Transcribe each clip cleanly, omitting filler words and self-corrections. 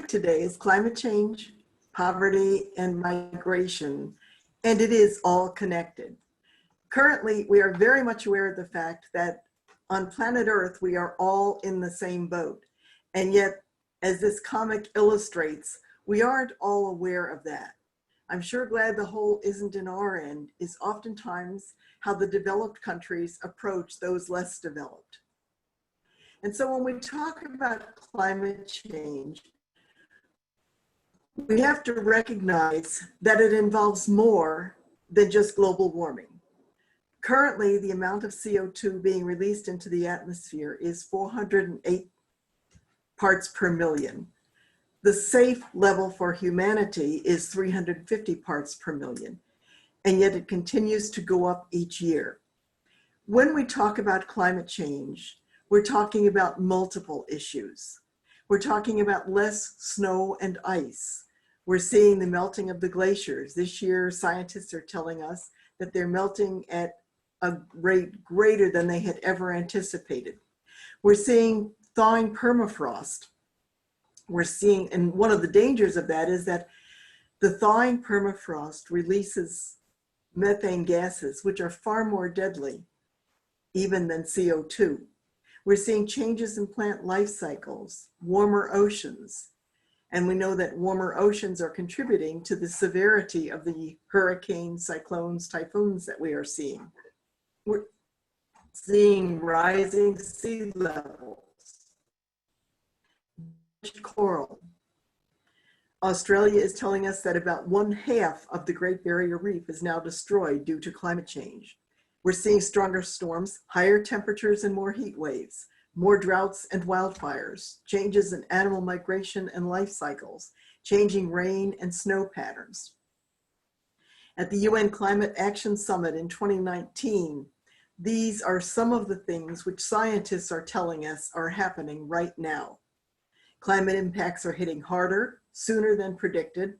topic today is climate change, poverty, and migration, and it is all connected. Currently, we are very much aware of the fact that on planet Earth, we are all in the same boat. And yet, as this comic illustrates, we aren't all aware of that. I'm sure glad the hole isn't in our end is oftentimes how the developed countries approach those less developed. And so when we talk about climate change, we have to recognize that it involves more than just global warming. Currently, the amount of CO2 being released into the atmosphere is 408 parts per million. The safe level for humanity is 350 parts per million, and yet it continues to go up each year. When we talk about climate change, we're talking about multiple issues. We're talking about less snow and ice. We're seeing the melting of the glaciers. This year, scientists are telling us that they're melting at a rate greater than they had ever anticipated. We're seeing thawing permafrost. We're seeing, and one of the dangers of that is that the thawing permafrost releases methane gases, which are far more deadly even than CO2. We're seeing changes in plant life cycles, warmer oceans, and we know that warmer oceans are contributing to the severity of the hurricanes, cyclones, typhoons that we are seeing. We're seeing rising sea levels, coral. Australia is telling us that about 1/2 of the Great Barrier Reef is now destroyed due to climate change. We're seeing stronger storms, higher temperatures and more heat waves, more droughts and wildfires, changes in animal migration and life cycles, changing rain and snow patterns. At the UN Climate Action Summit in 2019, these are some of the things which scientists are telling us are happening right now. Climate impacts are hitting harder, sooner than predicted,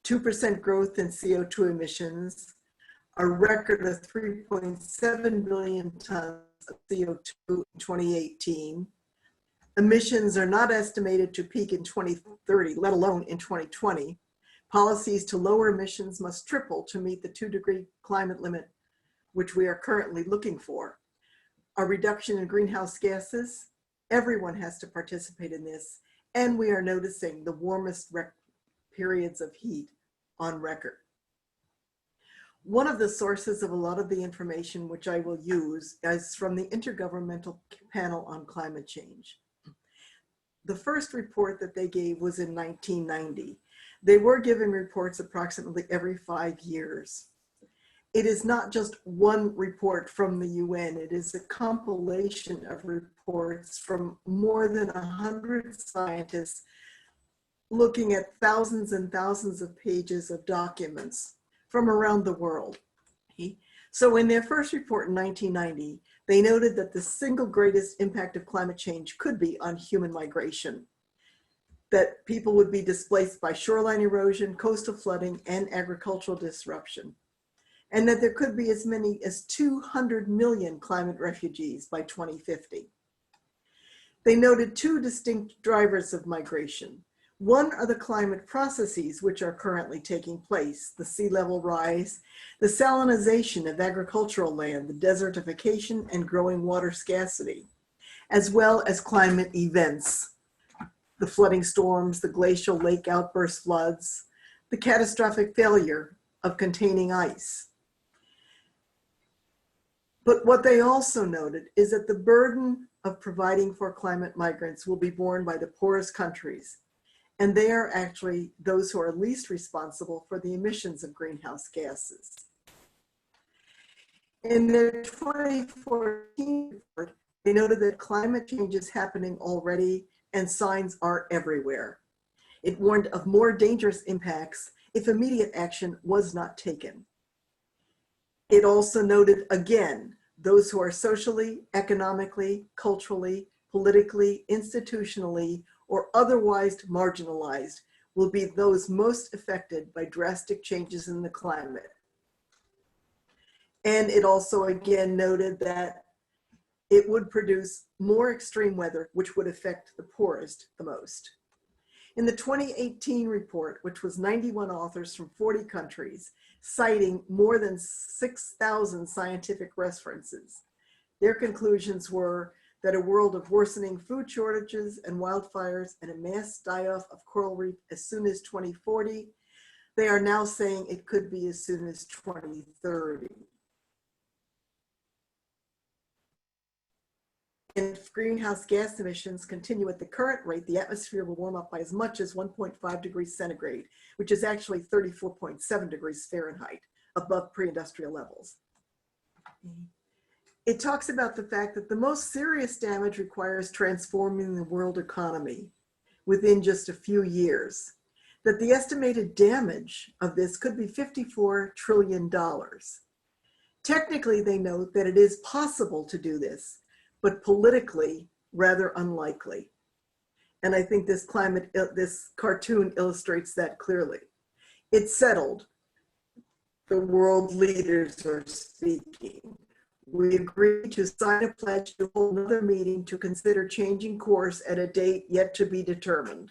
2% growth in CO2 emissions, a record of 3.7 billion tons of CO2 in 2018. Emissions are not estimated to peak in 2030, let alone in 2020. Policies to lower emissions must triple to meet the 2-degree climate limit, which we are currently looking for. A reduction in greenhouse gases, everyone has to participate in this, and we are noticing the warmest periods of heat on record. One of the sources of a lot of the information which I will use is from the Intergovernmental Panel on Climate Change. The first report that they gave was in 1990. They were given reports approximately every 5 years. It is not just one report from the UN, it is a compilation of reports from more than 100 scientists looking at thousands and thousands of pages of documents from around the world. So in their first report in 1990, they noted that the single greatest impact of climate change could be on human migration, that people would be displaced by shoreline erosion, coastal flooding, and agricultural disruption, and that there could be as many as 200 million climate refugees by 2050. They noted 2 distinct drivers of migration. One are the climate processes which are currently taking place, the sea level rise, the salinization of agricultural land, the desertification and growing water scarcity, as well as climate events, the flooding storms, the glacial lake outburst floods, the catastrophic failure of containing ice. But what they also noted is that the burden of providing for climate migrants will be borne by the poorest countries, and they are actually those who are least responsible for the emissions of greenhouse gases. In their 2014 report, they noted that climate change is happening already and signs are everywhere. It warned of more dangerous impacts if immediate action was not taken. It also noted again, those who are socially, economically, culturally, politically, institutionally, or otherwise marginalized will be those most affected by drastic changes in the climate. And it also again noted that it would produce more extreme weather, which would affect the poorest the most. In the 2018 report, which was 91 authors from 40 countries, citing more than 6,000 scientific references, their conclusions were that a world of worsening food shortages and wildfires and a mass die-off of coral reef as soon as 2040. They are now saying it could be as soon as 2030. If greenhouse gas emissions continue at the current rate, the atmosphere will warm up by as much as 1.5 degrees centigrade, which is actually 34.7 degrees Fahrenheit, above pre-industrial levels. It talks about the fact that the most serious damage requires transforming the world economy within just a few years, that the estimated damage of this could be $54 trillion. Technically, they note that it is possible to do this, but politically rather unlikely. And I think this cartoon illustrates that clearly. It's settled. The world leaders are speaking. We agreed to sign a pledge to hold another meeting to consider changing course at a date yet to be determined.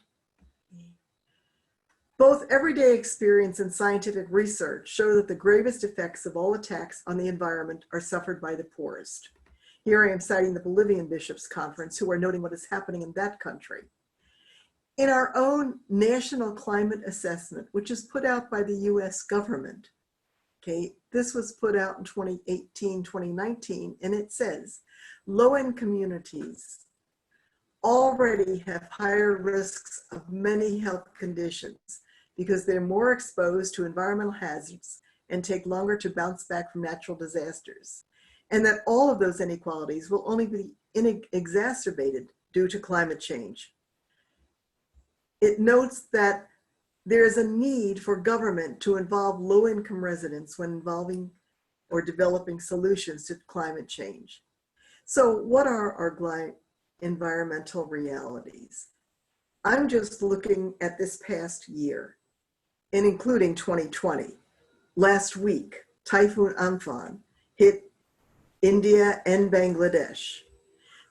Both everyday experience and scientific research show that the gravest effects of all attacks on the environment are suffered by the poorest. Here I am citing the Bolivian Bishops' Conference, who are noting what is happening in that country. In our own national climate assessment, which is put out by the US government, okay, this was put out in 2018, 2019, and it says, low-end communities already have higher risks of many health conditions because they're more exposed to environmental hazards and take longer to bounce back from natural disasters. And that all of those inequalities will only be exacerbated due to climate change. It notes that there is a need for government to involve low-income residents when involving or developing solutions to climate change. So what are our environmental realities? I'm just looking at this past year, and including 2020. Last week, Typhoon Amphan hit India and Bangladesh.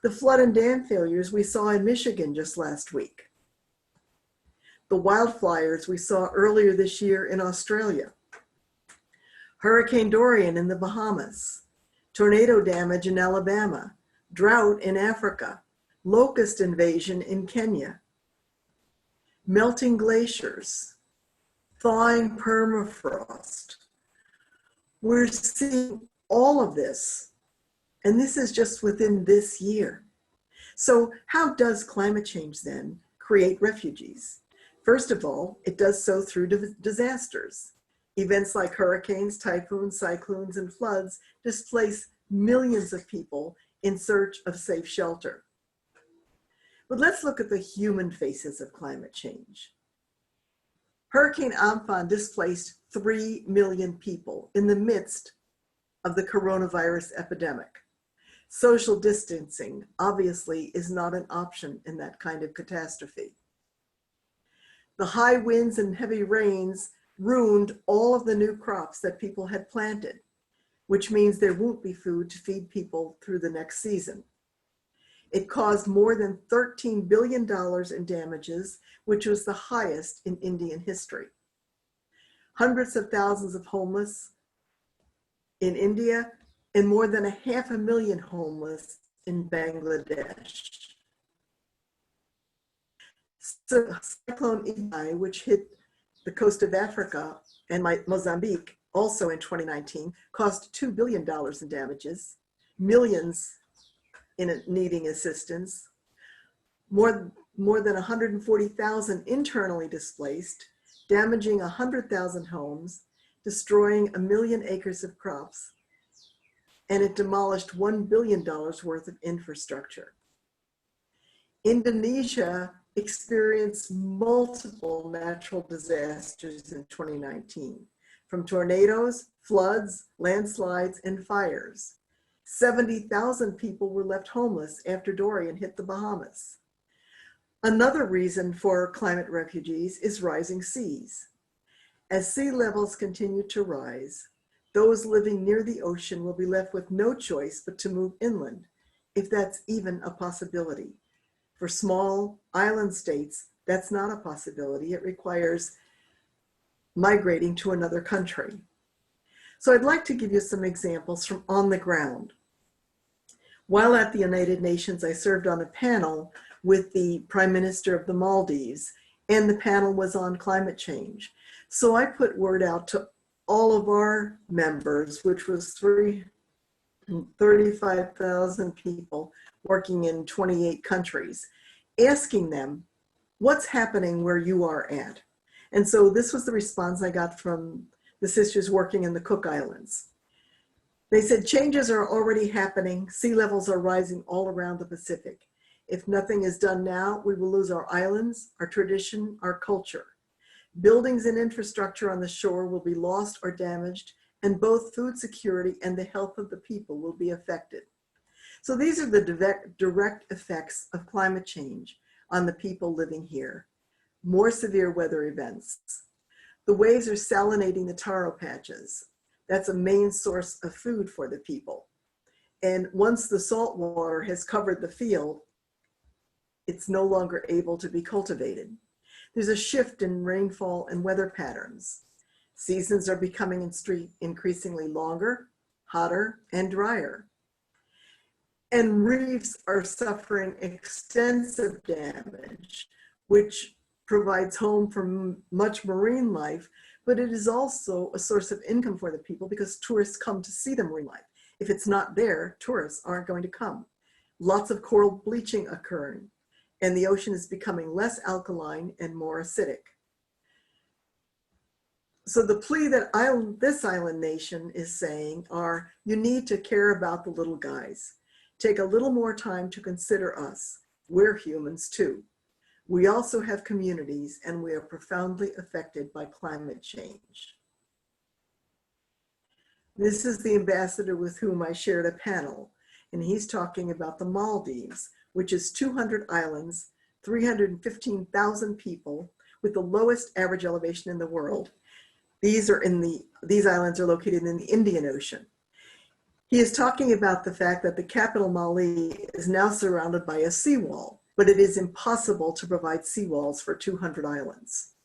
The flood and dam failures we saw in Michigan just last week. The wildfires we saw earlier this year in Australia. Hurricane Dorian in the Bahamas. Tornado damage in Alabama. Drought in Africa. Locust invasion in Kenya. Melting glaciers. Thawing permafrost. We're seeing all of this, and this is just within this year. So how does climate change then create refugees? First of all, it does so through disasters. Events like hurricanes, typhoons, cyclones, and floods displace millions of people in search of safe shelter. But let's look at the human faces of climate change. Hurricane Amphan displaced 3 million people in the midst of the coronavirus epidemic. Social distancing obviously is not an option in that kind of catastrophe. The high winds and heavy rains ruined all of the new crops that people had planted, which means there won't be food to feed people through the next season. It caused more than $13 billion in damages, which was the highest in Indian history. Hundreds of thousands of homeless in India and more than 500,000 homeless in Bangladesh. So Cyclone Idai, which hit the coast of Africa and Mozambique also in 2019, caused $2 billion in damages, millions in needing assistance, more than 140,000 internally displaced, damaging 100,000 homes, destroying 1 million acres of crops, and it demolished $1 billion worth of infrastructure. Indonesia experienced multiple natural disasters in 2019, from tornadoes, floods, landslides, and fires. 70,000 people were left homeless after Dorian hit the Bahamas. Another reason for climate refugees is rising seas. As sea levels continue to rise, those living near the ocean will be left with no choice but to move inland, if that's even a possibility. For small island states, That's not a possibility. It requires migrating to another country. So I'd like to give you some examples from on the ground. While at the United Nations, I served on a panel with the Prime Minister of the Maldives, and the panel was on climate change. So I put word out to all of our members, which was 35,000 people working in 28 countries, asking them, what's happening where you are at? And so this was the response I got from the sisters working in the Cook Islands. They said, changes are already happening. Sea levels are rising all around the Pacific. If nothing is done now, we will lose our islands, our tradition, our culture. Buildings and infrastructure on the shore will be lost or damaged, and both food security and the health of the people will be affected. So these are the direct effects of climate change on the people living here. More severe weather events. The waves are salinating the taro patches. That's a main source of food for the people. And once the salt water has covered the field, it's no longer able to be cultivated. There's a shift in rainfall and weather patterns. Seasons are becoming increasingly longer, hotter, and drier. And reefs are suffering extensive damage, which provides home for much marine life, but it is also a source of income for the people because tourists come to see the marine life. If it's not there, tourists aren't going to come. Lots of coral bleaching occurring, and the ocean is becoming less alkaline and more acidic. So the plea that this island nation is saying are, you need to care about the little guys. Take a little more time to consider us. We're humans too. We also have communities, and we are profoundly affected by climate change. This is the ambassador with whom I shared a panel, and he's talking about the Maldives, which is 200 islands, 315,000 people, with the lowest average elevation in the world. These islands are located in the Indian Ocean. He is talking about the fact that the capital, Malé, is now surrounded by a seawall, but it is impossible to provide seawalls for 200 islands.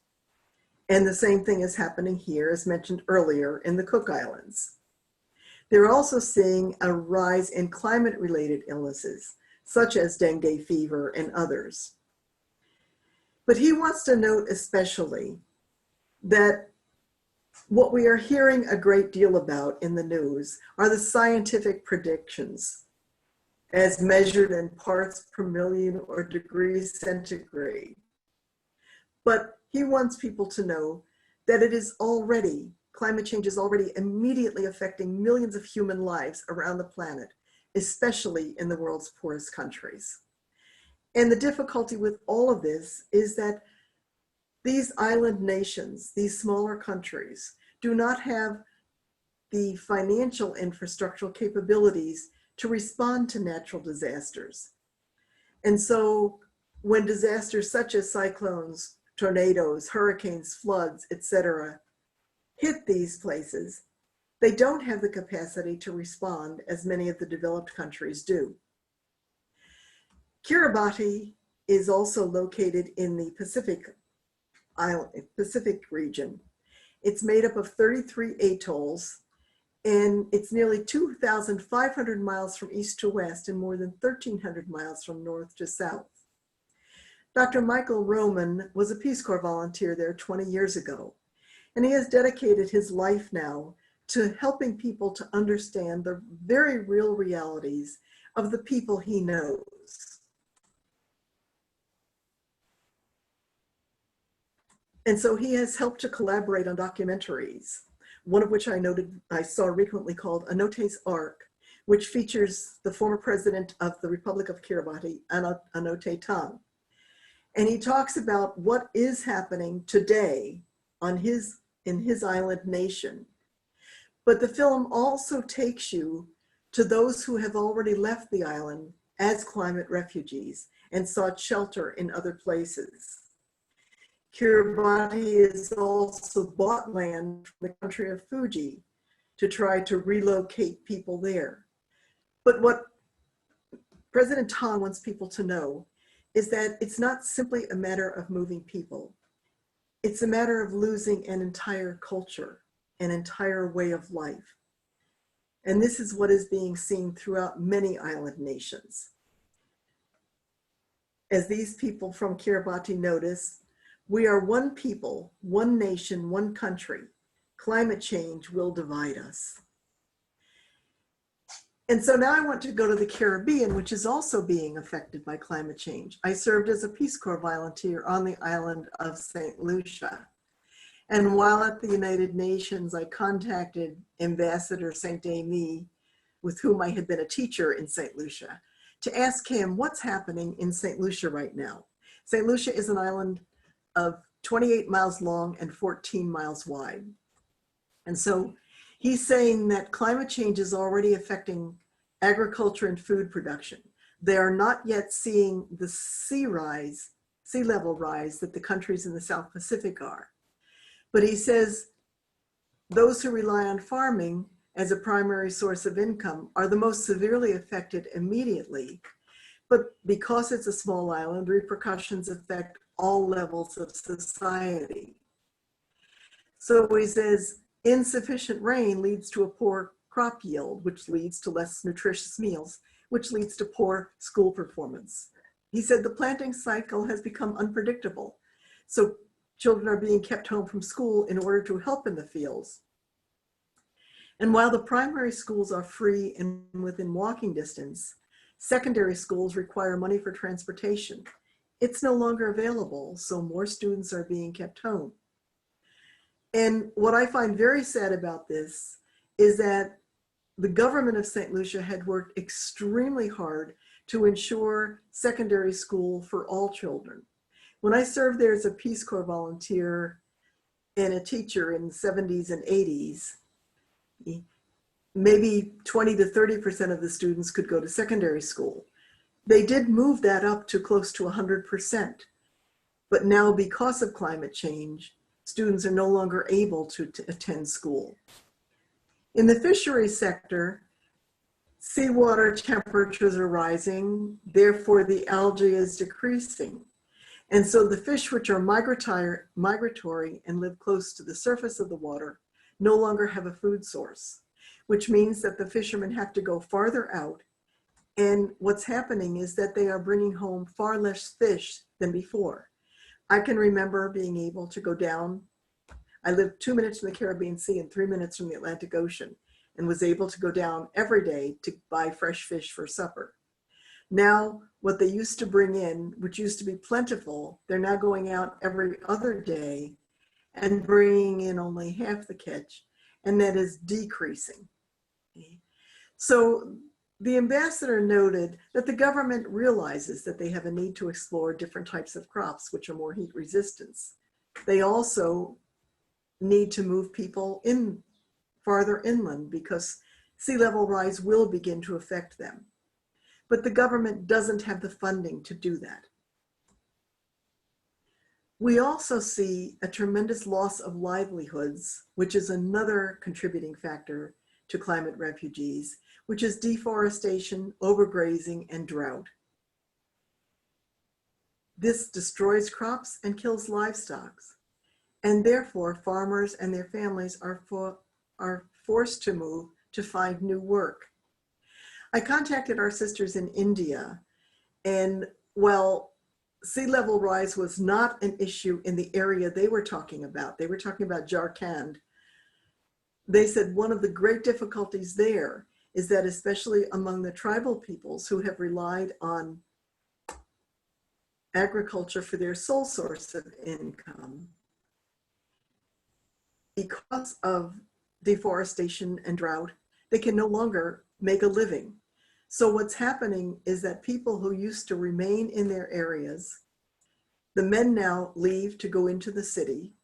And the same thing is happening here, as mentioned earlier, in the Cook Islands. They're also seeing a rise in climate-related illnesses, such as dengue fever and others. But he wants to note especially that what we are hearing a great deal about in the news are the scientific predictions as measured in parts per million or degrees centigrade. But he wants people to know that climate change is already immediately affecting millions of human lives around the planet, especially in the world's poorest countries. And the difficulty with all of this is that these island nations, these smaller countries, do not have the financial infrastructural capabilities to respond to natural disasters. And so when disasters such as cyclones, tornadoes, hurricanes, floods, etc., hit these places, they don't have the capacity to respond as many of the developed countries do. Kiribati is also located in the Pacific region. It's made up of 33 atolls, and it's nearly 2,500 miles from east to west and more than 1,300 miles from north to south. Dr. Michael Roman was a Peace Corps volunteer there 20 years ago, and he has dedicated his life now to helping people to understand the very real realities of the people he knows. And so he has helped to collaborate on documentaries, one of which I saw recently called Anote's Ark, which features the former president of the Republic of Kiribati, Anote Tong. And he talks about what is happening today in his island nation. But the film also takes you to those who have already left the island as climate refugees and sought shelter in other places. Kiribati has also bought land from the country of Fuji to try to relocate people there. But what President Tong wants people to know is that it's not simply a matter of moving people. It's a matter of losing an entire culture, an entire way of life. And this is what is being seen throughout many island nations. As these people from Kiribati notice, we are one people, one nation, one country. Climate change will divide us. And so now I want to go to the Caribbean, which is also being affected by climate change. I served as a Peace Corps volunteer on the island of St. Lucia. And while at the United Nations, I contacted Ambassador St. Amy, with whom I had been a teacher in St. Lucia, to ask him what's happening in St. Lucia right now. St. Lucia is an island of 28 miles long and 14 miles wide. And so he's saying that climate change is already affecting agriculture and food production. They are not yet seeing the sea level rise that the countries in the South Pacific are. But he says those who rely on farming as a primary source of income are the most severely affected immediately. But because it's a small island, repercussions affect all levels of society. So he says insufficient rain leads to a poor crop yield, which leads to less nutritious meals, which leads to poor school performance. He said the planting cycle has become unpredictable. So children are being kept home from school in order to help in the fields. And while the primary schools are free and within walking distance, secondary schools require money for transportation. It's no longer available, so more students are being kept home. And what I find very sad about this is that the government of St. Lucia had worked extremely hard to ensure secondary school for all children. When I served there as a Peace Corps volunteer and a teacher in the 70s and 80s, maybe 20 to 30% of the students could go to secondary school. They did move that up to close to 100%. But now because of climate change, students are no longer able to attend school. In the fisheries sector, seawater temperatures are rising, therefore the algae is decreasing. And so the fish which are migratory and live close to the surface of the water no longer have a food source, which means that the fishermen have to go farther out. And what's happening is that they are bringing home far less fish than before. I can remember being able to go down. I lived 2 minutes from the Caribbean Sea and 3 minutes from the Atlantic Ocean, and was able to go down every day to buy fresh fish for supper. Now, what they used to bring in, which used to be plentiful, they're now going out every other day and bringing in only half the catch, and that is decreasing. So the ambassador noted that the government realizes that they have a need to explore different types of crops which are more heat resistant. They also need to move people in farther inland because sea level rise will begin to affect them. But the government doesn't have the funding to do that. We also see a tremendous loss of livelihoods, which is another contributing factor to climate refugees, which is deforestation, overgrazing, and drought. This destroys crops and kills livestock, and therefore farmers and their families are forced to move to find new work. I contacted our sisters in India, and while sea level rise was not an issue in the area they were talking about Jharkhand, they said one of the great difficulties there is that especially among the tribal peoples who have relied on agriculture for their sole source of income, because of deforestation and drought, they can no longer make a living. So what's happening is that people who used to remain in their areas, the men now leave to go into the city,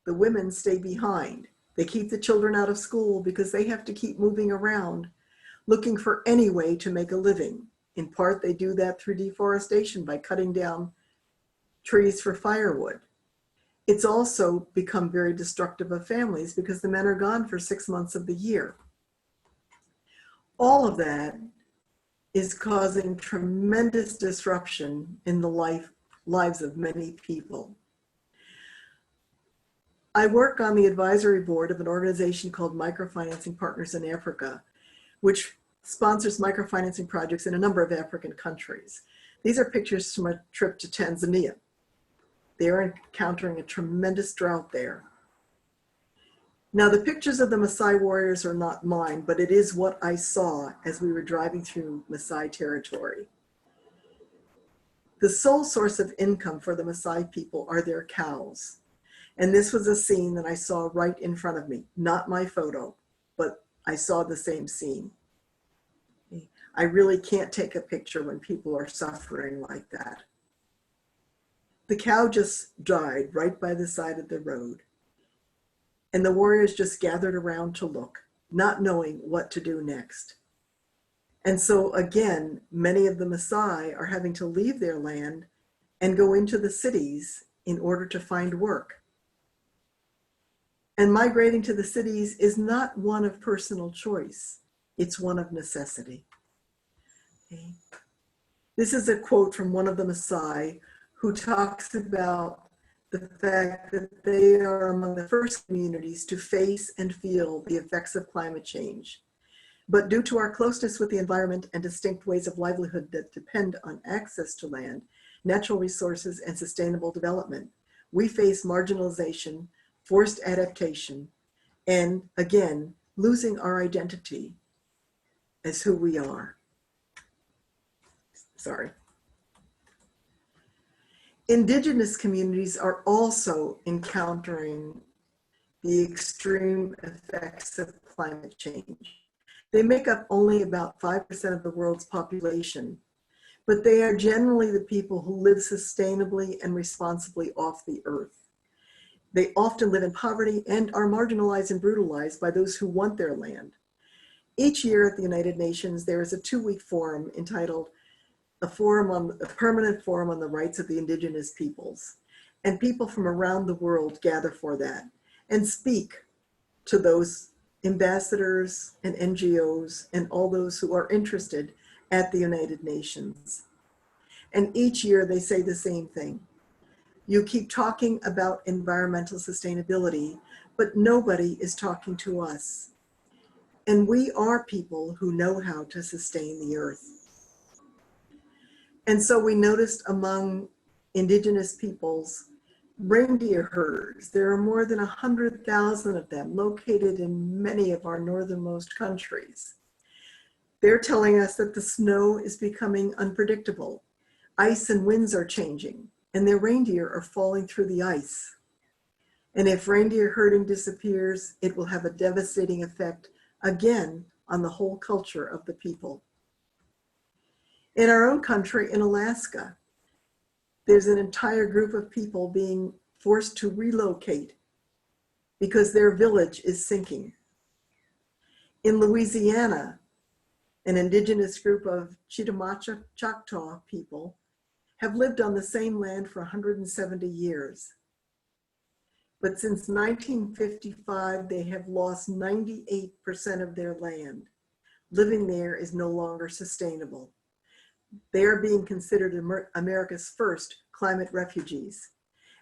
the women stay behind. They keep the children out of school because they have to keep moving around, looking for any way to make a living. In part, they do that through deforestation by cutting down trees for firewood. It's also become very destructive of families because the men are gone for 6 months of the year. All of that is causing tremendous disruption in the lives of many people. I work on the advisory board of an organization called Microfinancing Partners in Africa, which sponsors microfinancing projects in a number of African countries. These are pictures from a trip to Tanzania. They are encountering a tremendous drought there. Now, the pictures of the Maasai warriors are not mine, but it is what I saw as we were driving through Maasai territory. The sole source of income for the Maasai people are their cows. And this was a scene that I saw right in front of me, not my photo, but I saw the same scene. I really can't take a picture when people are suffering like that. The cow just died right by the side of the road. And the warriors just gathered around to look, not knowing what to do next. And so again, many of the Maasai are having to leave their land and go into the cities in order to find work. And migrating to the cities is not one of personal choice. It's one of necessity. Okay. This is a quote from one of the Maasai who talks about the fact that they are among the first communities to face and feel the effects of climate change. But due to our closeness with the environment and distinct ways of livelihood that depend on access to land, natural resources, and sustainable development, we face marginalization, forced adaptation, and again, losing our identity as who we are. Sorry. Indigenous communities are also encountering the extreme effects of climate change. They make up only about 5% of the world's population, but they are generally the people who live sustainably and responsibly off the earth. They often live in poverty and are marginalized and brutalized by those who want their land. Each year at the United Nations, there is a 2-week forum entitled a Permanent Forum on the Rights of the Indigenous Peoples. And people from around the world gather for that and speak to those ambassadors and NGOs and all those who are interested at the United Nations. And each year they say the same thing. You keep talking about environmental sustainability, but nobody is talking to us. And we are people who know how to sustain the earth. And so we noticed among Indigenous peoples, reindeer herders. There are more than 100,000 of them located in many of our northernmost countries. They're telling us that the snow is becoming unpredictable. Ice and winds are changing, and their reindeer are falling through the ice. And if reindeer herding disappears, it will have a devastating effect, again, on the whole culture of the people. In our own country, in Alaska, there's an entire group of people being forced to relocate because their village is sinking. In Louisiana, an indigenous group of Chitimacha Choctaw people have lived on the same land for 170 years. But since 1955, they have lost 98% of their land. Living there is no longer sustainable. They are being considered America's first climate refugees.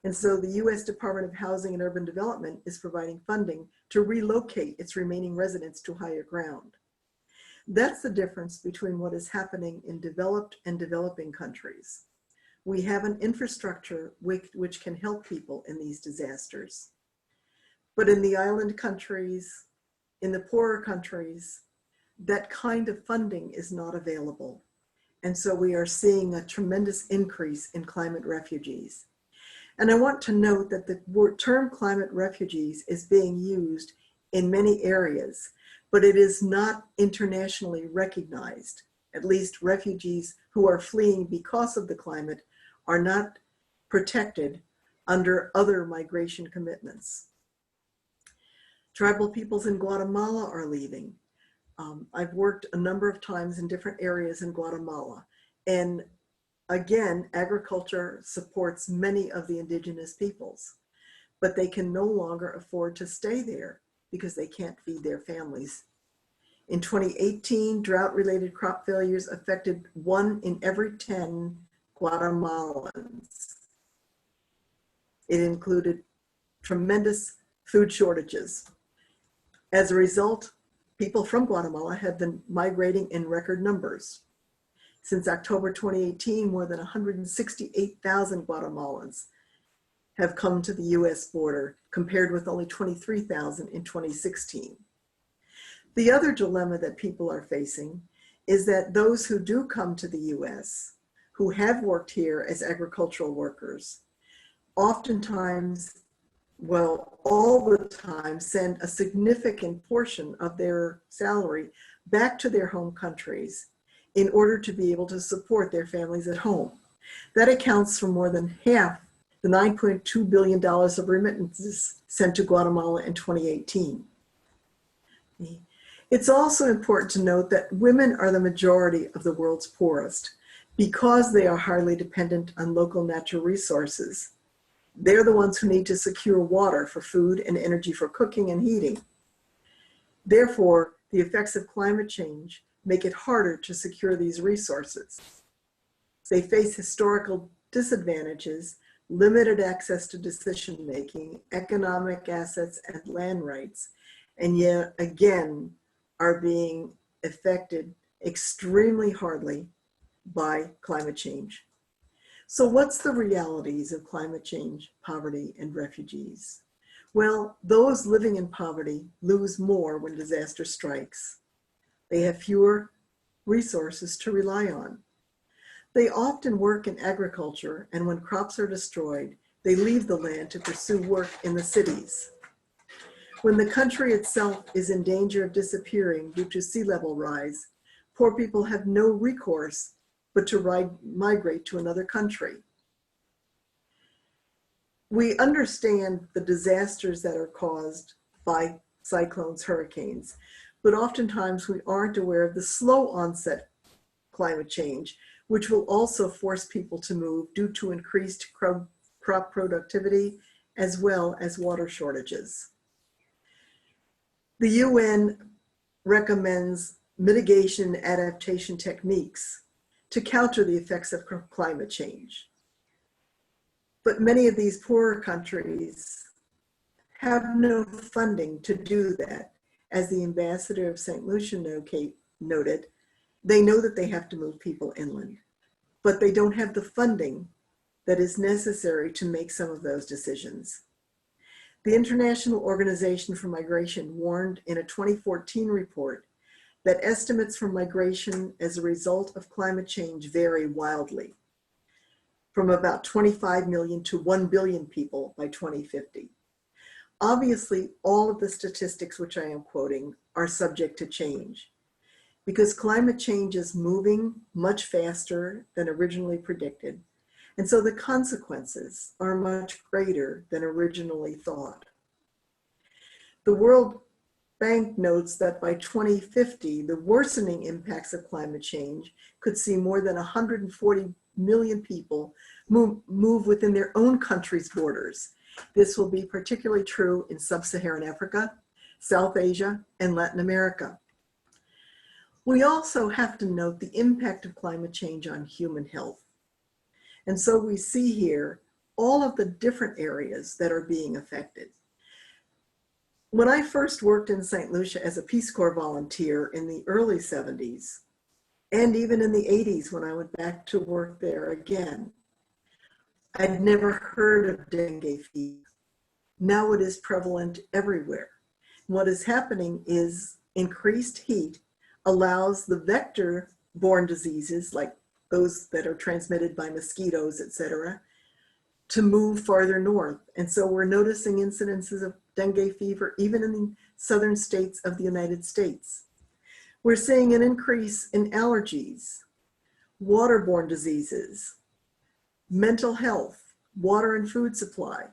And so the US Department of Housing and Urban Development is providing funding to relocate its remaining residents to higher ground. That's the difference between what is happening in developed and developing countries. We have an infrastructure which can help people in these disasters. But in the island countries, in the poorer countries, that kind of funding is not available. And so we are seeing a tremendous increase in climate refugees. And I want to note that the term climate refugees is being used in many areas, but it is not internationally recognized. At least refugees who are fleeing because of the climate are not protected under other migration commitments. Tribal peoples in Guatemala are leaving. I've worked a number of times in different areas in Guatemala. And again, agriculture supports many of the indigenous peoples, but they can no longer afford to stay there because they can't feed their families. In 2018, drought-related crop failures affected 1 in every 10 Guatemalans. It included tremendous food shortages. As a result, people from Guatemala have been migrating in record numbers. Since October 2018, more than 168,000 Guatemalans have come to the US border, compared with only 23,000 in 2016. The other dilemma that people are facing is that those who do come to the US, who have worked here as agricultural workers, oftentimes, well, all the time, send a significant portion of their salary back to their home countries in order to be able to support their families at home. That accounts for more than half the $9.2 billion of remittances sent to Guatemala in 2018. It's also important to note that women are the majority of the world's poorest because they are highly dependent on local natural resources. They're the ones who need to secure water for food and energy for cooking and heating. Therefore, the effects of climate change make it harder to secure these resources. They face historical disadvantages, limited access to decision-making, economic assets, and land rights, and yet again are being affected extremely hardly by climate change. So what's the realities of climate change, poverty, and refugees? Well, those living in poverty lose more when disaster strikes. They have fewer resources to rely on. They often work in agriculture, and when crops are destroyed, they leave the land to pursue work in the cities. When the country itself is in danger of disappearing due to sea level rise, poor people have no recourse but to migrate to another country. We understand the disasters that are caused by cyclones, hurricanes, but oftentimes we aren't aware of the slow onset climate change, which will also force people to move due to increased crop productivity as well as water shortages. The UN recommends mitigation and adaptation techniques to counter the effects of climate change. But many of these poorer countries have no funding to do that. As the ambassador of St. Lucia noted, they know that they have to move people inland, but they don't have the funding that is necessary to make some of those decisions. The International Organization for Migration warned in a 2014 report that estimates for migration as a result of climate change vary wildly, from about 25 million to 1 billion people by 2050. Obviously, all of the statistics which I am quoting are subject to change because climate change is moving much faster than originally predicted, and so the consequences are much greater than originally thought. The World Bank notes that by 2050, the worsening impacts of climate change could see more than 140 million people move within their own country's borders. This will be particularly true in sub-Saharan Africa, South Asia, and Latin America. We also have to note the impact of climate change on human health. And so we see here all of the different areas that are being affected. When I first worked in St. Lucia as a Peace Corps volunteer in the early 70s, and even in the 80s when I went back to work there again, I'd never heard of dengue fever. Now it is prevalent everywhere. What is happening is increased heat allows the vector-borne diseases, like those that are transmitted by mosquitoes, etc., to move farther north. And so we're noticing incidences of dengue fever even in the southern states of the United States. We're seeing an increase in allergies, waterborne diseases, mental health, water and food supply.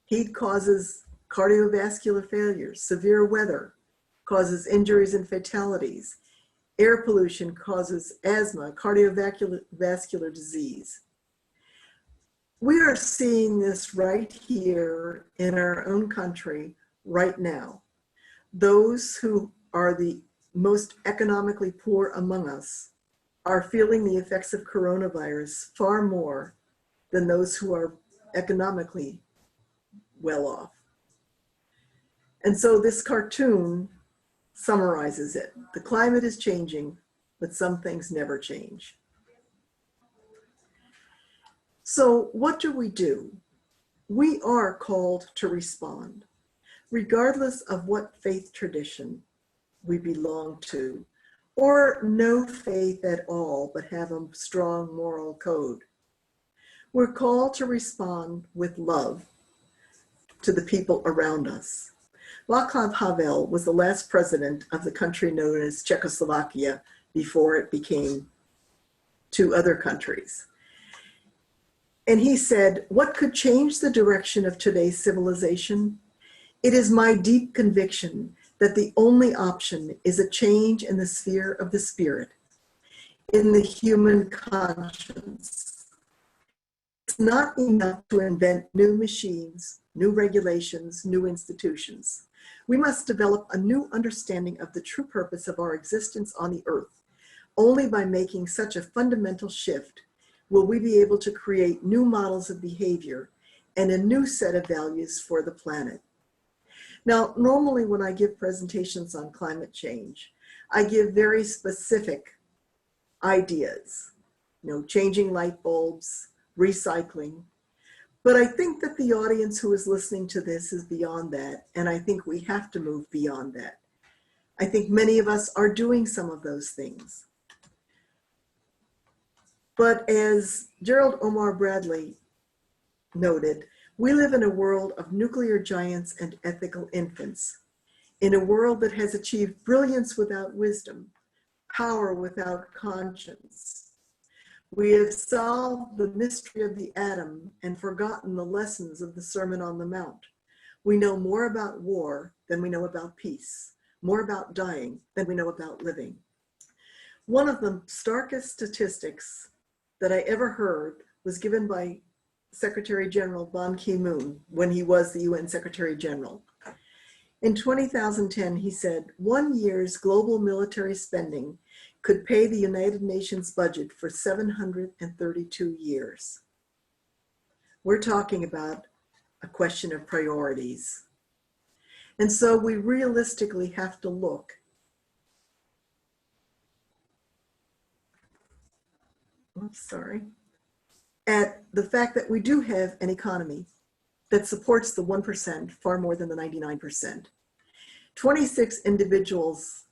Heat causes cardiovascular failures, severe weather causes injuries and fatalities. Air pollution causes asthma, cardiovascular disease. We are seeing this right here in our own country right now. Those who are the most economically poor among us are feeling the effects of coronavirus far more than those who are economically well off. And so this cartoon summarizes it. The climate is changing, but some things never change. So what do? We are called to respond, regardless of what faith tradition we belong to, or no faith at all, but have a strong moral code. We're called to respond with love to the people around us. Václav Havel was the last president of the country known as Czechoslovakia before it became two other countries. And he said, "What could change the direction of today's civilization? It is my deep conviction that the only option is a change in the sphere of the spirit, in the human conscience. It's not enough to invent new machines, new regulations, new institutions. We must develop a new understanding of the true purpose of our existence on the earth. Only by making such a fundamental shift will we be able to create new models of behavior and a new set of values for the planet." Now, normally when I give presentations on climate change, I give very specific ideas, changing light bulbs, recycling. But I think that the audience who is listening to this is beyond that, and I think we have to move beyond that. I think many of us are doing some of those things. But as Gerald Omar Bradley noted, we live in a world of nuclear giants and ethical infants, in a world that has achieved brilliance without wisdom, power without conscience. We have solved the mystery of the atom and forgotten the lessons of the Sermon on the Mount. We know more about war than we know about peace, more about dying than we know about living. One of the starkest statistics that I ever heard was given by Secretary General Ban Ki-moon when he was the UN Secretary General. In 2010, he said, 1 year's global military spending could pay the United Nations budget for 732 years. We're talking about a question of priorities. And so we realistically have to look at the fact that we do have an economy that supports the 1% far more than the 99%. 26 individuals,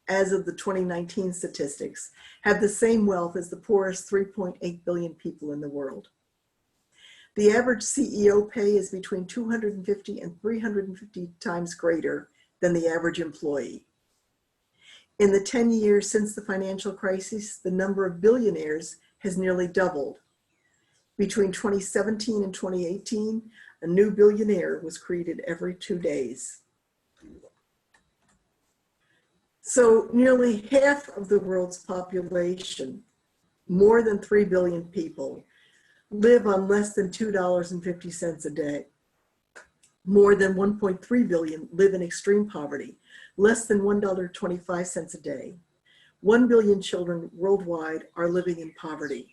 as of the 2019 statistics, have the same wealth as the poorest 3.8 billion people in the world. The average CEO pay is between 250 and 350 times greater than the average employee. In the 10 years since the financial crisis, the number of billionaires has nearly doubled. Between 2017 and 2018, a new billionaire was created every 2 days. So nearly half of the world's population, more than 3 billion people, live on less than $2.50 a day. More than 1.3 billion live in extreme poverty, less than $1.25 a day. 1 billion children worldwide are living in poverty.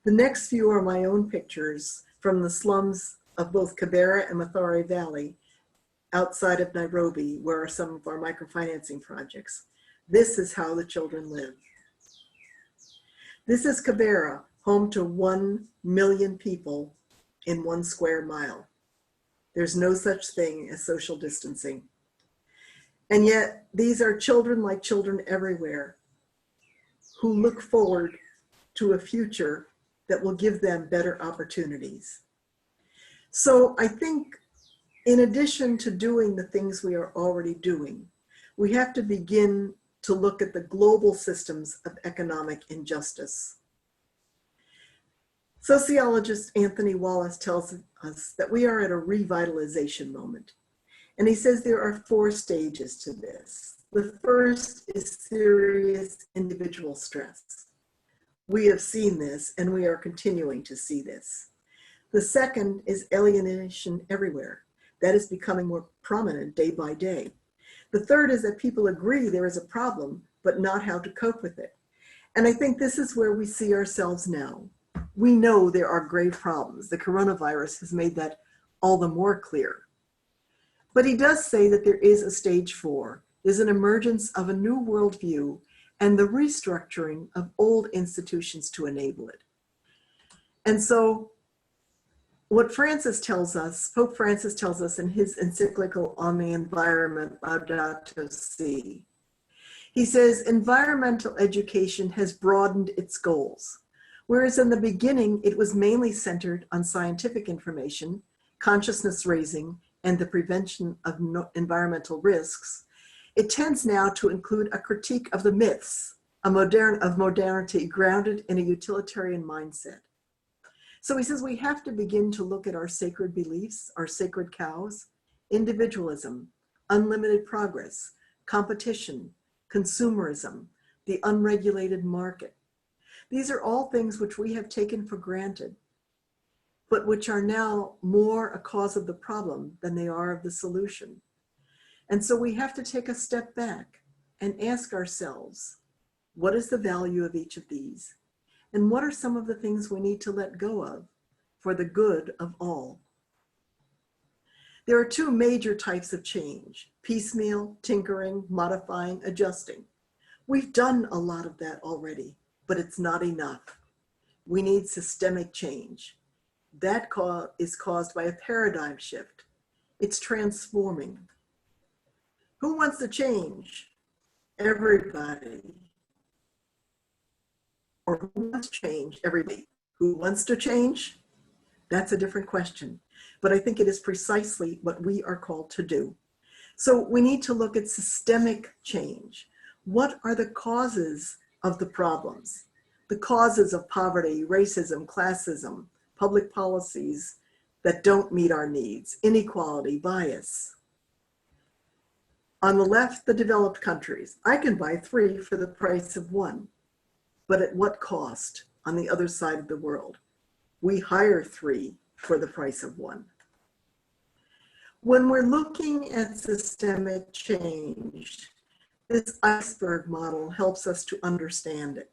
The next few are my own pictures from the slums of both Kibera and Mathare Valley outside of Nairobi, where are some of our microfinancing projects. This is how the children live. This is Kibera, home to 1 million people in 1 square mile. There's no such thing as social distancing. And yet, these are children like children everywhere who look forward to a future that will give them better opportunities. So I think in addition to doing the things we are already doing, we have to begin to look at the global systems of economic injustice. Sociologist Anthony Wallace tells us that we are at a revitalization moment. And he says there are 4 stages to this. The first is serious individual stress. We have seen this and we are continuing to see this. The second is alienation everywhere. That is becoming more prominent day by day. The third is that people agree there is a problem, but not how to cope with it. And I think this is where we see ourselves now. We know there are grave problems. The coronavirus has made that all the more clear. But he does say that there is a stage 4. There's an emergence of a new worldview and the restructuring of old institutions to enable it. And so what Francis tells us, Pope Francis tells us in his encyclical on the environment, Laudato Si', he says, environmental education has broadened its goals. Whereas in the beginning, it was mainly centered on scientific information, consciousness raising, and the prevention of environmental risks, it tends now to include a critique of the myths of modernity grounded in a utilitarian mindset. So he says we have to begin to look at our sacred beliefs, our sacred cows, individualism, unlimited progress, competition, consumerism, the unregulated market. These are all things which we have taken for granted, but which are now more a cause of the problem than they are of the solution. And so we have to take a step back and ask ourselves, what is the value of each of these? And what are some of the things we need to let go of for the good of all? There are two major types of change: piecemeal, tinkering, modifying, adjusting. We've done a lot of that already, but it's not enough. We need systemic change. That is caused by a paradigm shift. It's transforming. Who wants to change? Everybody. Or who wants to change? Everybody. Who wants to change? That's a different question. But I think it is precisely what we are called to do. So we need to look at systemic change. What are the causes of the problems? The causes of poverty, racism, classism, public policies that don't meet our needs, inequality, bias. On the left, the developed countries. I can buy 3 for the price of 1. But at what cost on the other side of the world? We hire 3 for the price of 1. When we're looking at systemic change, this iceberg model helps us to understand it.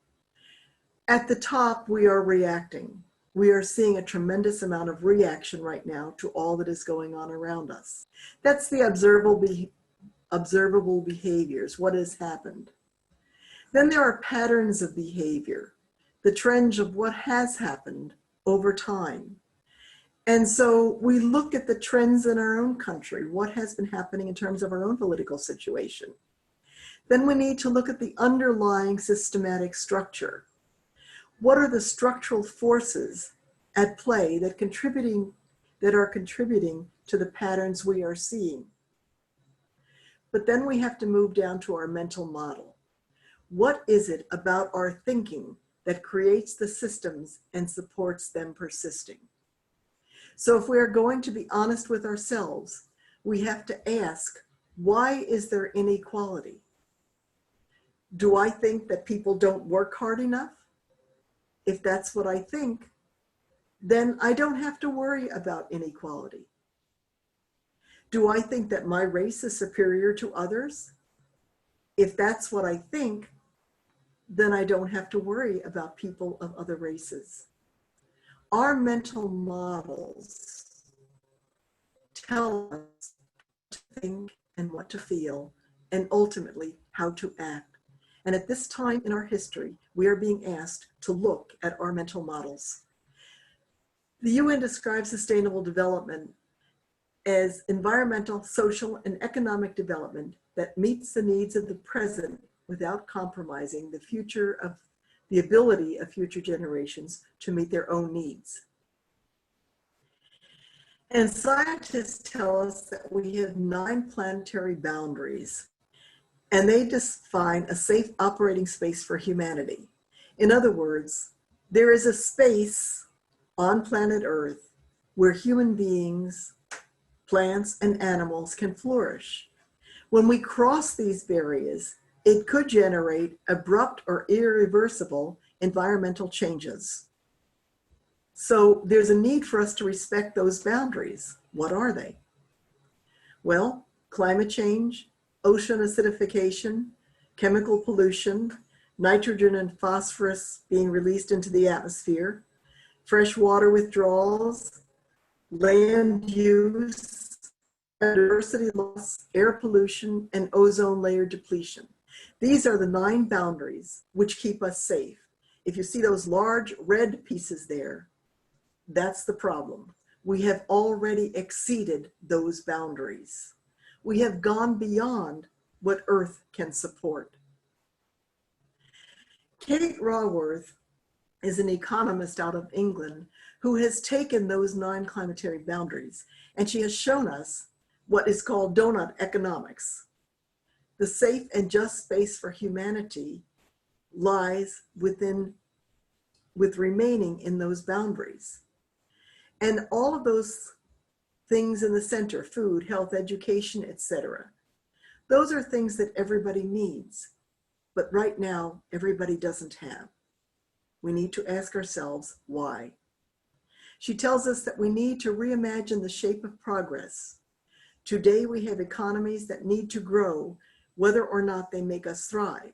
At the top, we are reacting. We are seeing a tremendous amount of reaction right now to all that is going on around us. That's the observable behaviors, what has happened. Then there are patterns of behavior, the trend of what has happened over time. And so we look at the trends in our own country, what has been happening in terms of our own political situation. Then we need to look at the underlying systematic structure. What are the structural forces at play that are contributing to the patterns we are seeing? But then we have to move down to our mental model. What is it about our thinking that creates the systems and supports them persisting? So if we are going to be honest with ourselves, we have to ask, why is there inequality? Do I think that people don't work hard enough? If that's what I think, then I don't have to worry about inequality. Do I think that my race is superior to others? If that's what I think, then I don't have to worry about people of other races. Our mental models tell us what to think and what to feel, and ultimately how to act. And at this time in our history, we are being asked to look at our mental models. The UN describes sustainable development as environmental, social, and economic development that meets the needs of the present without compromising the ability of future generations to meet their own needs. And scientists tell us that we have 9 planetary boundaries, and they define a safe operating space for humanity. In other words, there is a space on planet Earth where human beings, plants, and animals can flourish. When we cross these barriers, it could generate abrupt or irreversible environmental changes. So there's a need for us to respect those boundaries. What are they? Well, climate change, ocean acidification, chemical pollution, nitrogen and phosphorus being released into the atmosphere, fresh water withdrawals, land use, diversity loss, air pollution, and ozone layer depletion. These are the 9 boundaries which keep us safe. If you see those large red pieces there, that's the problem. We have already exceeded those boundaries. We have gone beyond what Earth can support. Kate Raworth is an economist out of England who has taken those 9 planetary boundaries, and she has shown us what is called donut economics. The safe and just space for humanity lies with remaining in those boundaries. And all of those things in the center, food, health, education, etc., those are things that everybody needs, but right now everybody doesn't have. We need to ask ourselves why. She tells us that we need to reimagine the shape of progress. Today we have economies that need to grow whether or not they make us thrive.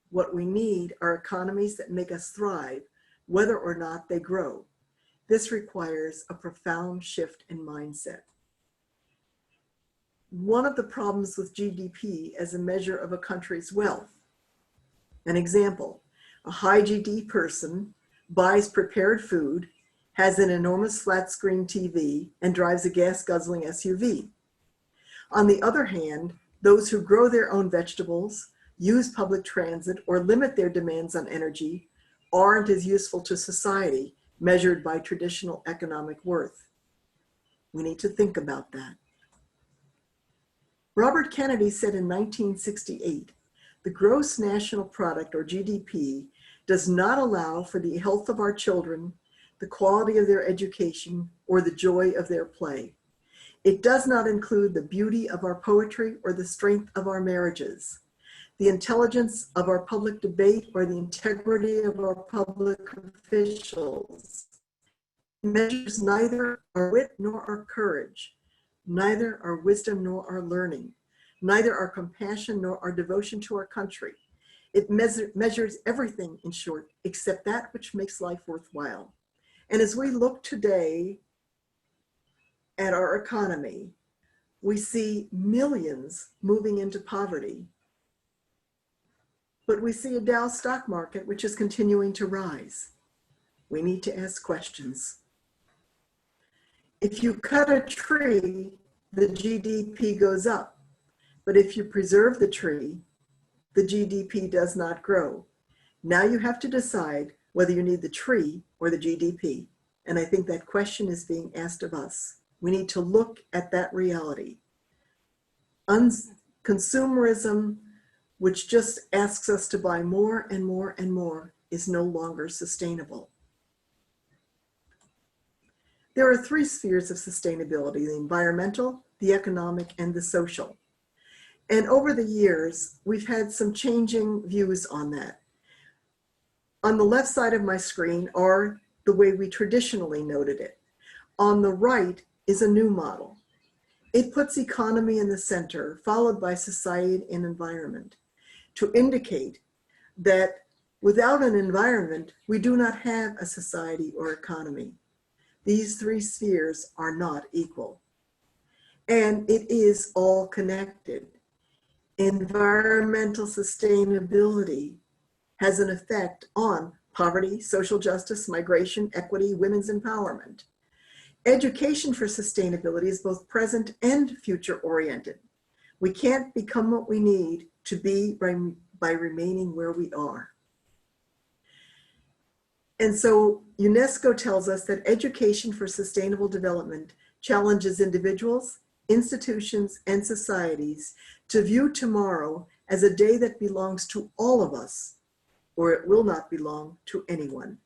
What we need are economies that make us thrive whether or not they grow. This requires a profound shift in mindset. One of the problems with GDP as a measure of a country's wealth. An example, a high GDP person buys prepared food, has an enormous flat screen TV, and drives a gas-guzzling SUV. On the other hand, those who grow their own vegetables, use public transit, or limit their demands on energy aren't as useful to society measured by traditional economic worth. We need to think about that. Robert Kennedy said in 1968, the gross national product, or GDP, does not allow for the health of our children, the quality of their education, or the joy of their play. It does not include the beauty of our poetry or the strength of our marriages, the intelligence of our public debate, or the integrity of our public officials. It measures neither our wit nor our courage, neither our wisdom nor our learning, neither our compassion nor our devotion to our country. It measures everything, in short, except that which makes life worthwhile. And as we look today at our economy, we see millions moving into poverty, but we see a Dow stock market which is continuing to rise. We need to ask questions. If you cut a tree, the GDP goes up. But if you preserve the tree, the GDP does not grow. Now you have to decide whether you need the tree or the GDP. And I think that question is being asked of us. We need to look at that reality. Consumerism, which just asks us to buy more and more and more, is no longer sustainable. There are 3 spheres of sustainability: the environmental, the economic, and the social. And over the years, we've had some changing views on that. On the left side of my screen are the way we traditionally noted it. On the right is a new model. It puts economy in the center, followed by society and environment, to indicate that without an environment, we do not have a society or economy. These 3 spheres are not equal. And it is all connected. Environmental sustainability has an effect on poverty, social justice, migration, equity, women's empowerment. Education for sustainability is both present and future-oriented. We can't become what we need to be by remaining where we are. And so UNESCO tells us that education for sustainable development challenges individuals, institutions, and societies to view tomorrow as a day that belongs to all of us, or it will not belong to anyone.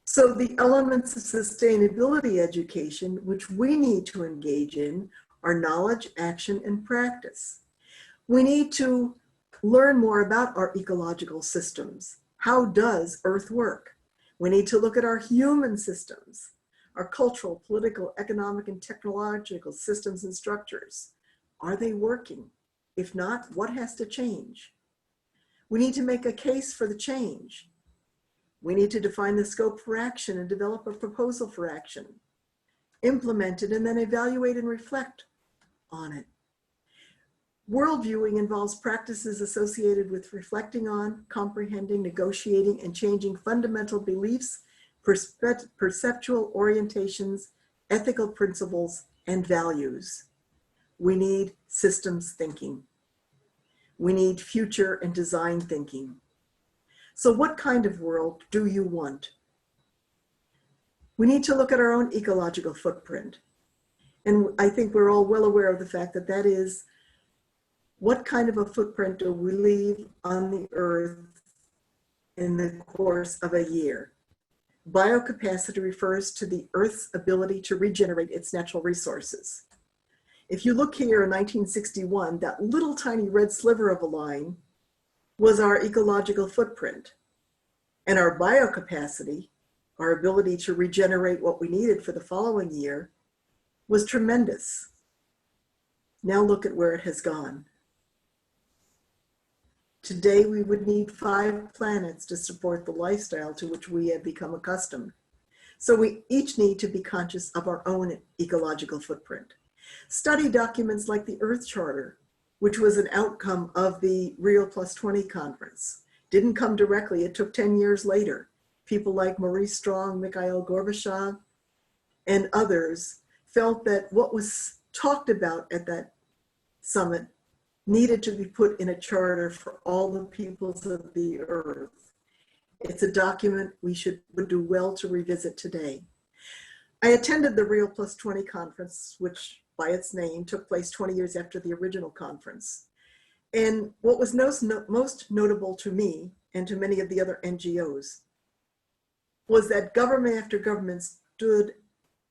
So the elements of sustainability education, which we need to engage in, are knowledge, action, and practice. We need to learn more about our ecological systems. How does Earth work? We need to look at our human systems, our cultural, political, economic, and technological systems and structures. Are they working? If not, what has to change? We need to make a case for the change. We need to define the scope for action and develop a proposal for action. Implement it and then evaluate and reflect on it. Worldviewing involves practices associated with reflecting on, comprehending, negotiating, and changing fundamental beliefs, perceptual orientations, ethical principles, and values. We need systems thinking. We need future and design thinking. So what kind of world do you want? We need to look at our own ecological footprint. And I think we're all well aware of the fact that that is, what kind of a footprint do we leave on the earth in the course of a year? Biocapacity refers to the earth's ability to regenerate its natural resources. If you look here in 1961, that little tiny red sliver of a line was our ecological footprint. And our biocapacity, our ability to regenerate what we needed for the following year, was tremendous. Now look at where it has gone. Today, we would need 5 planets to support the lifestyle to which we have become accustomed. So we each need to be conscious of our own ecological footprint. Study documents like the Earth Charter, which was an outcome of the Rio +20 conference. Didn't come directly, it took 10 years later. People like Maurice Strong, Mikhail Gorbachev, and others felt that what was talked about at that summit needed to be put in a charter for all the peoples of the earth. It's a document would do well to revisit today. I attended the Rio +20 conference, which by its name took place 20 years after the original conference. And what was most notable to me and to many of the other NGOs was that government after government stood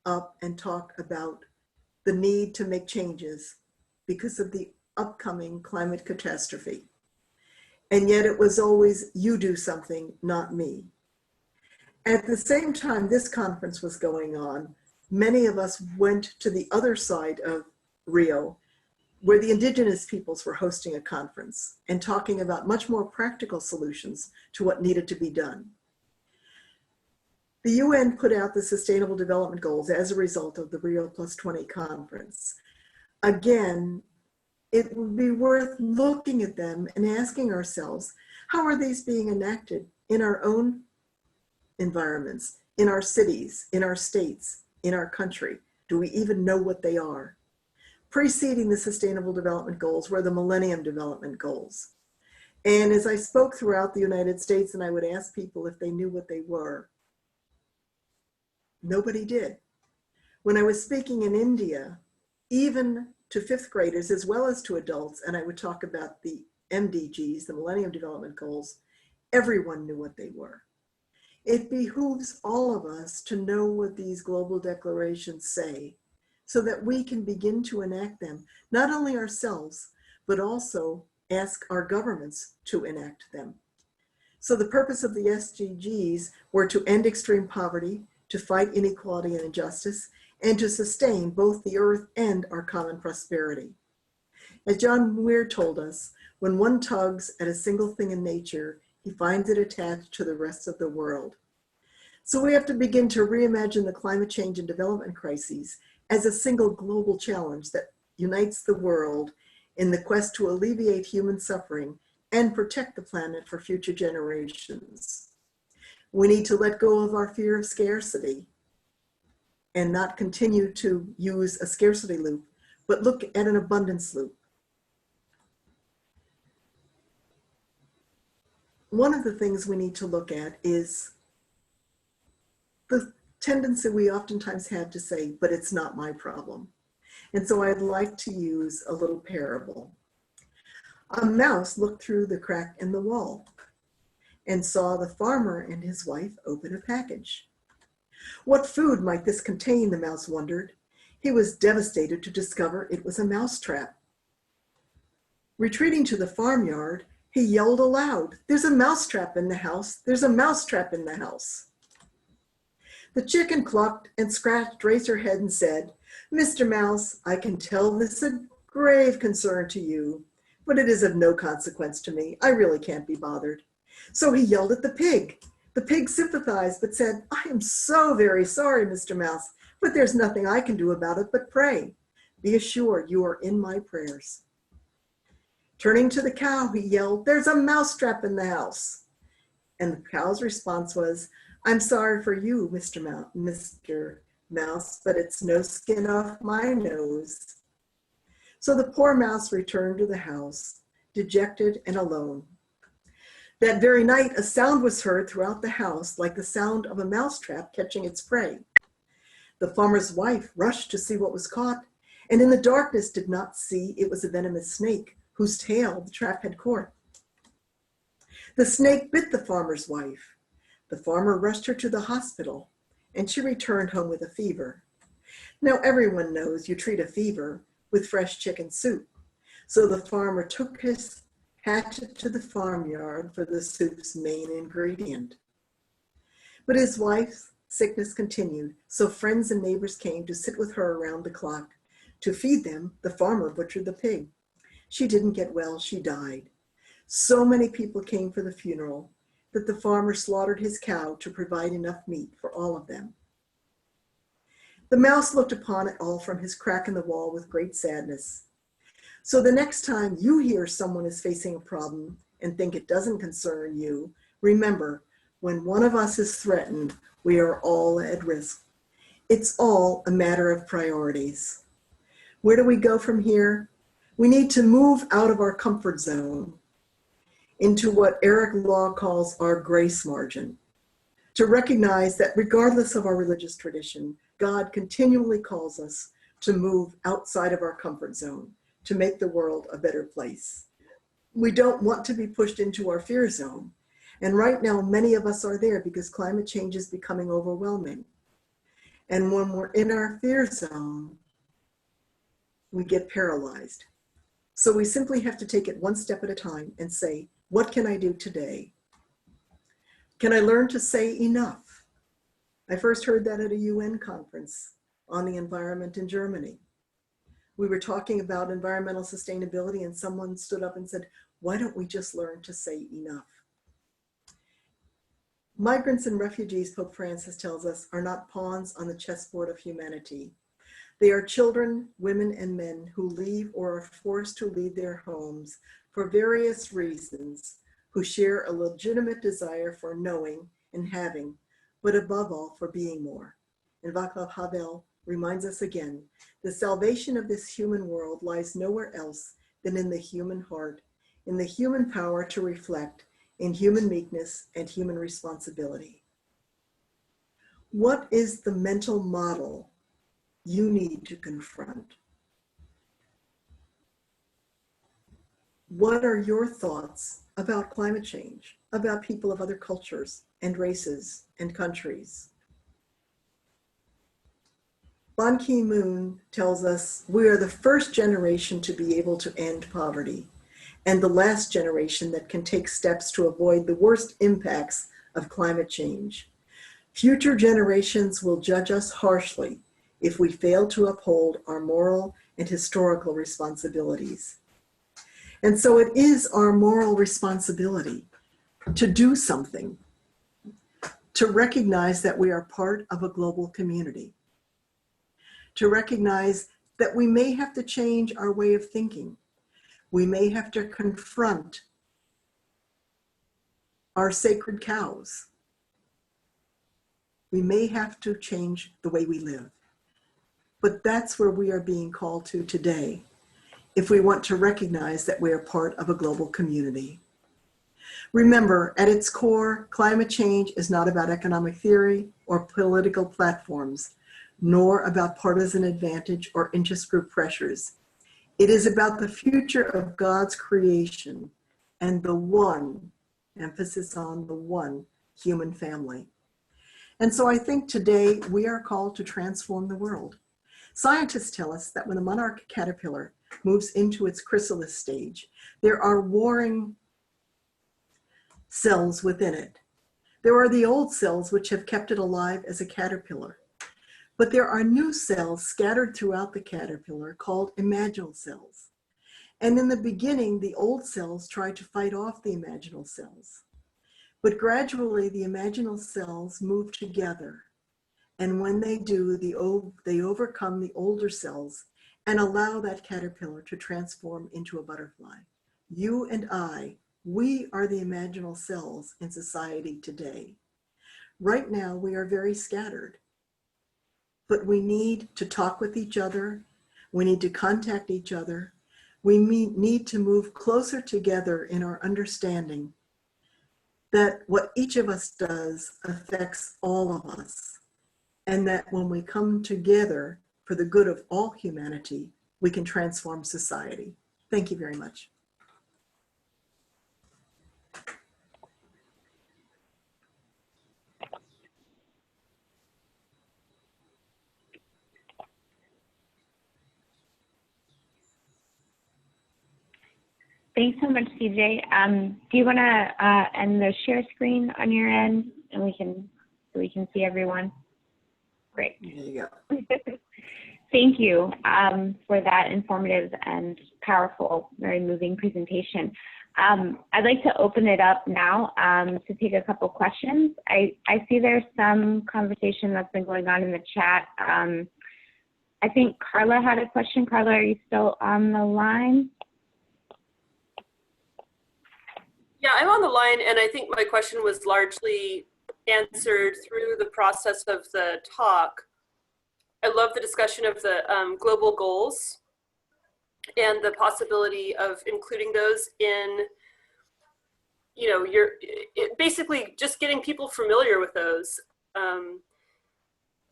up and talked about the need to make changes because of the upcoming climate catastrophe. And yet it was always, you do something, not me. At the same time this conference was going on, many of us went to the other side of Rio, where the indigenous peoples were hosting a conference and talking about much more practical solutions to what needed to be done. The UN put out the Sustainable Development Goals as a result of the Rio +20 conference. Again, it would be worth looking at them and asking ourselves, how are these being enacted in our own environments, in our cities, in our states, in our country? Do we even know what they are? Preceding the Sustainable Development Goals were the Millennium Development Goals. And as I spoke throughout the United States and I would ask people if they knew what they were, nobody did. When I was speaking in India, even to 5th graders as well as to adults, and I would talk about the MDGs, the Millennium Development Goals, everyone knew what they were. It behooves all of us to know what these global declarations say so that we can begin to enact them, not only ourselves, but also ask our governments to enact them. So the purpose of the SDGs were to end extreme poverty, to fight inequality and injustice, and to sustain both the earth and our common prosperity. As John Muir told us, when one tugs at a single thing in nature, he finds it attached to the rest of the world. So we have to begin to reimagine the climate change and development crises as a single global challenge that unites the world in the quest to alleviate human suffering and protect the planet for future generations. We need to let go of our fear of scarcity and not continue to use a scarcity loop, but look at an abundance loop. One of the things we need to look at is the tendency we oftentimes have to say, but it's not my problem. And so I'd like to use a little parable. A mouse looked through the crack in the wall and saw the farmer and his wife open a package. What food might this contain, the mouse wondered. He was devastated to discover it was a mousetrap. Retreating to the farmyard, he yelled aloud, "There's a mousetrap in the house! There's a mousetrap in the house!" The chicken clucked and scratched, raised her head and said, "Mr. Mouse, I can tell this is a grave concern to you, but it is of no consequence to me. I really can't be bothered." So he yelled at the pig. The pig sympathized, but said, "I am so very sorry, Mr. Mouse, but there's nothing I can do about it but pray. Be assured you are in my prayers." Turning to the cow, he yelled, "There's a mousetrap in the house." And the cow's response was, "I'm sorry for you, Mr. Mouse, but it's no skin off my nose." So the poor mouse returned to the house, dejected and alone. That very night, a sound was heard throughout the house, like the sound of a mousetrap catching its prey. The farmer's wife rushed to see what was caught, and in the darkness did not see it was a venomous snake whose tail the trap had caught. The snake bit the farmer's wife. The farmer rushed her to the hospital, and she returned home with a fever. Now everyone knows you treat a fever with fresh chicken soup. So the farmer took his hatchet to the farmyard for the soup's main ingredient. But his wife's sickness continued, so friends and neighbors came to sit with her around the clock. To feed them, the farmer butchered the pig. She didn't get well, she died. So many people came for the funeral that the farmer slaughtered his cow to provide enough meat for all of them. The mouse looked upon it all from his crack in the wall with great sadness. So the next time you hear someone is facing a problem and think it doesn't concern you, remember, when one of us is threatened, we are all at risk. It's all a matter of priorities. Where do we go from here? We need to move out of our comfort zone into what Eric Law calls our grace margin, to recognize that regardless of our religious tradition, God continually calls us to move outside of our comfort zone, to make the world a better place. We don't want to be pushed into our fear zone. And right now, many of us are there because climate change is becoming overwhelming. And when we're in our fear zone, we get paralyzed. So we simply have to take it one step at a time and say, what can I do today? Can I learn to say enough? I first heard that at a UN conference on the environment in Germany. We were talking about environmental sustainability and someone stood up and said, why don't we just learn to say enough? Migrants and refugees, Pope Francis tells us, are not pawns on the chessboard of humanity. They are children, women, and men who leave or are forced to leave their homes for various reasons, who share a legitimate desire for knowing and having, but above all, for being more. And Václav Havel reminds us again, the salvation of this human world lies nowhere else than in the human heart, in the human power to reflect, in human meekness and human responsibility. What is the mental model you need to confront? What are your thoughts about climate change, about people of other cultures and races and countries? Ban Ki-moon tells us we are the first generation to be able to end poverty and the last generation that can take steps to avoid the worst impacts of climate change. Future generations will judge us harshly if we fail to uphold our moral and historical responsibilities. And so it is our moral responsibility to do something, to recognize that we are part of a global community, to recognize that we may have to change our way of thinking. We may have to confront our sacred cows. We may have to change the way we live. But that's where we are being called to today, if we want to recognize that we are part of a global community. Remember, at its core, climate change is not about economic theory or political platforms, nor about partisan advantage or interest group pressures. It is about the future of God's creation and the one, emphasis on the one, human family. And so I think today we are called to transform the world. Scientists tell us that when a monarch caterpillar moves into its chrysalis stage, there are warring cells within it. There are the old cells which have kept it alive as a caterpillar. But there are new cells scattered throughout the caterpillar called imaginal cells. And in the beginning, the old cells try to fight off the imaginal cells. But gradually, the imaginal cells move together. And when they do, they overcome the older cells and allow that caterpillar to transform into a butterfly. You and I, we are the imaginal cells in society today. Right now, we are very scattered, but we need to talk with each other. We need to contact each other. We need to move closer together in our understanding that what each of us does affects all of us. And that when we come together for the good of all humanity, we can transform society. Thank you very much. Thanks so much, CJ. Do you want to end the share screen on your end, and we can see everyone? Great. There you go. Thank you for that informative and powerful, very moving presentation. I'd like to open it up now to take a couple questions. I see there's some conversation that's been going on in the chat. I think Carla had a question. Carla, are you still on the line? Yeah, I'm on the line, and I think my question was largely answered through the process of the talk. I love the discussion of the global goals and the possibility of including those in, you know, basically just getting people familiar with those. And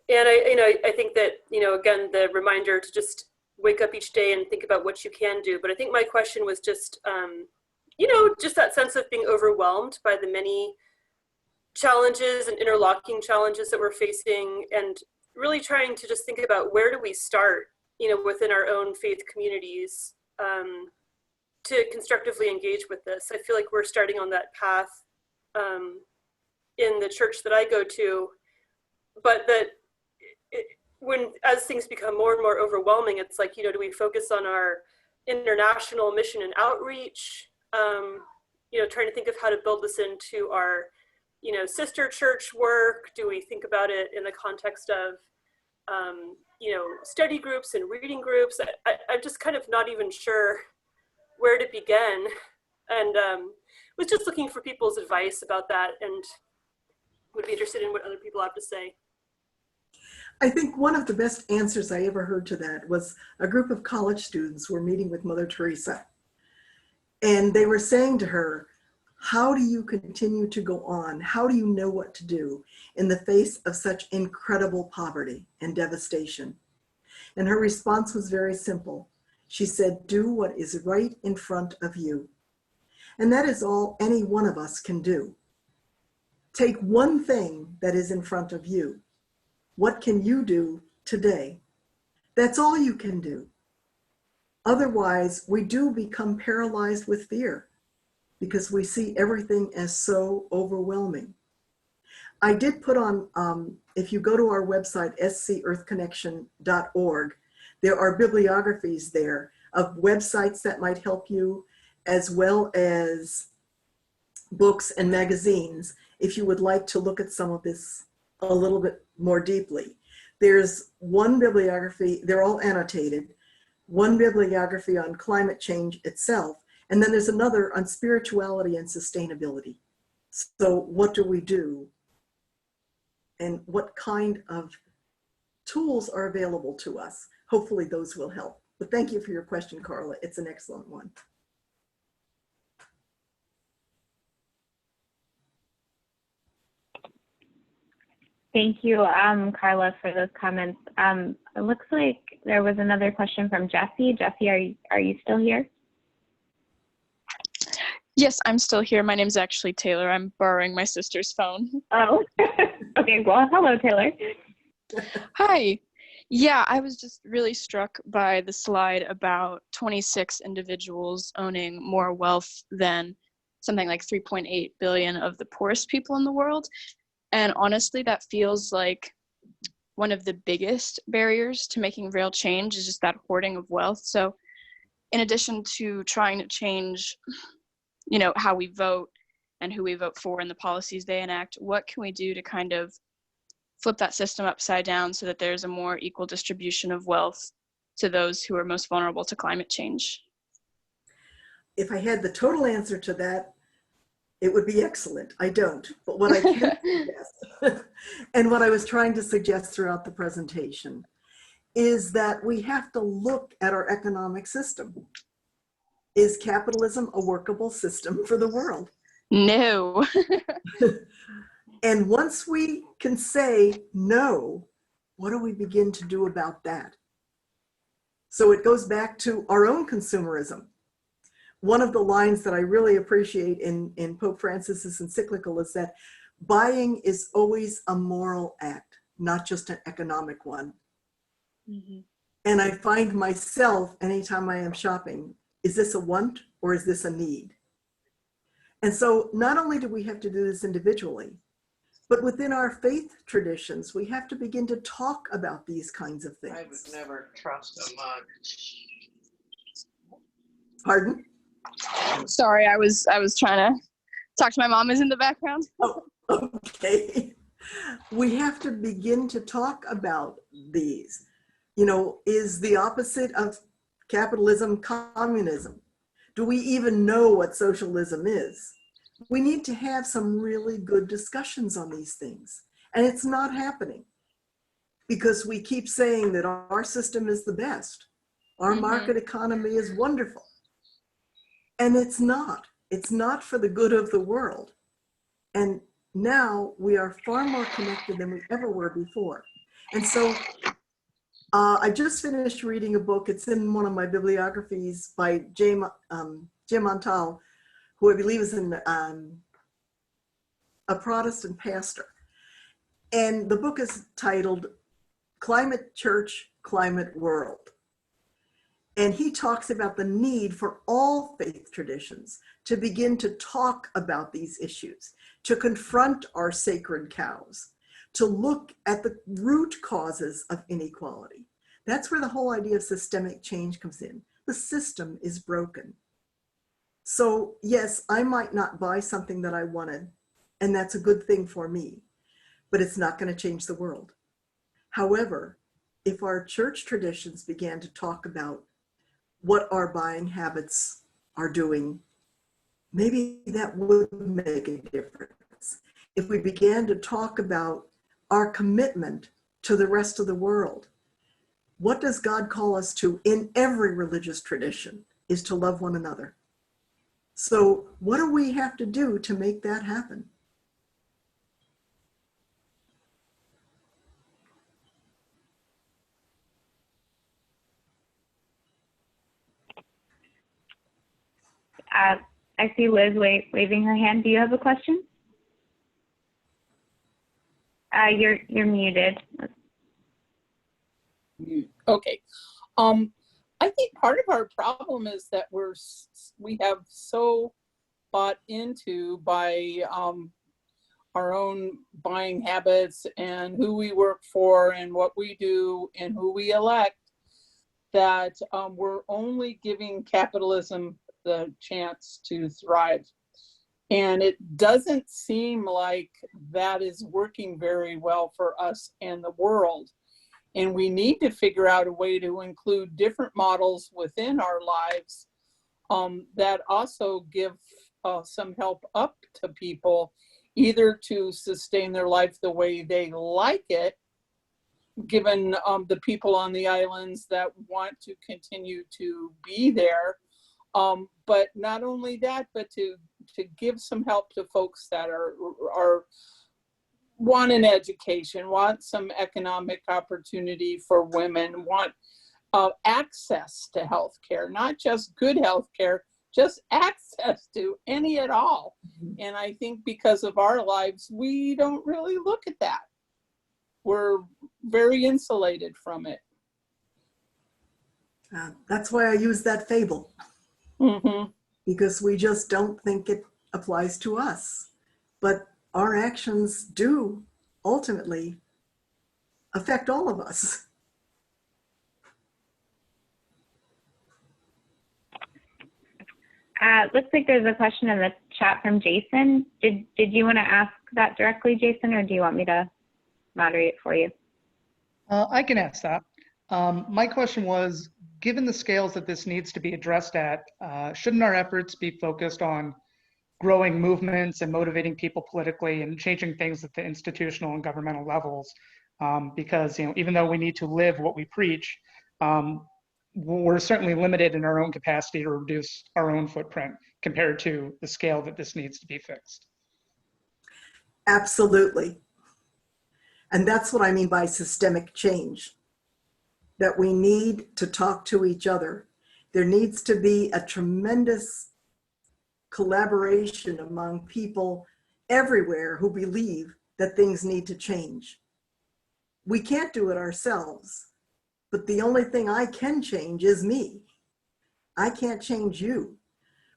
I think that, you know, again, the reminder to just wake up each day and think about what you can do. But I think my question was just, you know, just that sense of being overwhelmed by the many challenges and interlocking challenges that we're facing, and really trying to just think about where do we start, you know, within our own faith communities to constructively engage with this. I feel like we're starting on that path in the church that I go to, but that as things become more and more overwhelming, it's like, you know, do we focus on our international mission and outreach? You know, trying to think of how to build this into our, you know, sister church work. Do we think about it in the context of, you know, study groups and reading groups? I'm just kind of not even sure where to begin, and was just looking for people's advice about that, and would be interested in what other people have to say. I think one of the best answers I ever heard to that was a group of college students were meeting with Mother Teresa. And they were saying to her, how do you continue to go on? How do you know what to do in the face of such incredible poverty and devastation? And her response was very simple. She said, do what is right in front of you. And that is all any one of us can do. Take one thing that is in front of you. What can you do today? That's all you can do. Otherwise, we do become paralyzed with fear because we see everything as so overwhelming. I did put on, if you go to our website, scearthconnection.org, there are bibliographies there of websites that might help you, as well as books and magazines, if you would like to look at some of this a little bit more deeply. There's one bibliography, they're all annotated, one bibliography on climate change itself, and then there's another on spirituality and sustainability. So what do we do? And what kind of tools are available to us? Hopefully those will help. But thank you for your question, Carla. It's an excellent one. Thank you, Carla, for those comments. It looks like there was another question from Jesse. Jesse, are you still here? Yes, I'm still here. My name's actually Taylor. I'm borrowing my sister's phone. Oh, okay. Well, hello, Taylor. Hi. Yeah, I was just really struck by the slide about 26 individuals owning more wealth than something like 3.8 billion of the poorest people in the world. And honestly, that feels like one of the biggest barriers to making real change is just that hoarding of wealth. So in addition to trying to change, how we vote and who we vote for and the policies they enact, what can we do to kind of flip that system upside down so that there's a more equal distribution of wealth to those who are most vulnerable to climate change? If I had the total answer to that, it would be excellent. I don't. But what I can suggest, and what I was trying to suggest throughout the presentation, is that we have to look at our economic system. Is capitalism a workable system for the world? No. And once we can say no, what do we begin to do about that? So it goes back to our own consumerism. One of the lines that I really appreciate in Pope Francis's encyclical is that buying is always a moral act, not just an economic one. Mm-hmm. And I find myself, anytime I am shopping, is this a want or is this a need? And so not only do we have to do this individually, but within our faith traditions, we have to begin to talk about these kinds of things. I would never trust a mug. Pardon? Sorry, I was trying to talk to my mom is in the background. Oh, okay. We have to begin to talk about these. Is the opposite of capitalism communism? Do we even know what socialism is? We need to have some really good discussions on these things. And it's not happening because we keep saying that our system is the best. Our market economy is wonderful. And it's not. It's not for the good of the world. And now we are far more connected than we ever were before. And so I just finished reading a book. It's in one of my bibliographies by Jim Montal, who I believe is a Protestant pastor. And the book is titled Climate Church, Climate World. And he talks about the need for all faith traditions to begin to talk about these issues, to confront our sacred cows, to look at the root causes of inequality. That's where the whole idea of systemic change comes in. The system is broken. So yes, I might not buy something that I wanted, and that's a good thing for me, but it's not going to change the world. However, if our church traditions began to talk about what our buying habits are doing, maybe that would make a difference. If we began to talk about our commitment to the rest of the world, what does God call us to in every religious tradition is to love one another. So what do we have to do to make that happen? I see Liz waving her hand. Do you have a question? You're muted. Okay. I think part of our problem is that we have so bought into by our own buying habits and who we work for and what we do and who we elect that we're only giving capitalism the chance to thrive. And it doesn't seem like that is working very well for us and the world. And we need to figure out a way to include different models within our lives that also give some help up to people, either to sustain their life the way they like it, given the people on the islands that want to continue to be there. But not only that, but to give some help to folks that are want an education, want some economic opportunity for women, want access to health care, not just good health care, just access to any at all. And I think because of our lives, we don't really look at that. We're very insulated from it. That's why I use that fable. Mm-hmm. Because we just don't think it applies to us. But our actions do ultimately affect all of us. Looks like there's a question in the chat from Jason. Did you want to ask that directly, Jason, or do you want me to moderate for you? I can ask that. My question was, given the scales that this needs to be addressed at, shouldn't our efforts be focused on growing movements and motivating people politically and changing things at the institutional and governmental levels? Because even though we need to live what we preach, we're certainly limited in our own capacity to reduce our own footprint compared to the scale that this needs to be fixed. Absolutely. And that's what I mean by systemic change, that we need to talk to each other. There needs to be a tremendous collaboration among people everywhere who believe that things need to change. We can't do it ourselves, but the only thing I can change is me. I can't change you.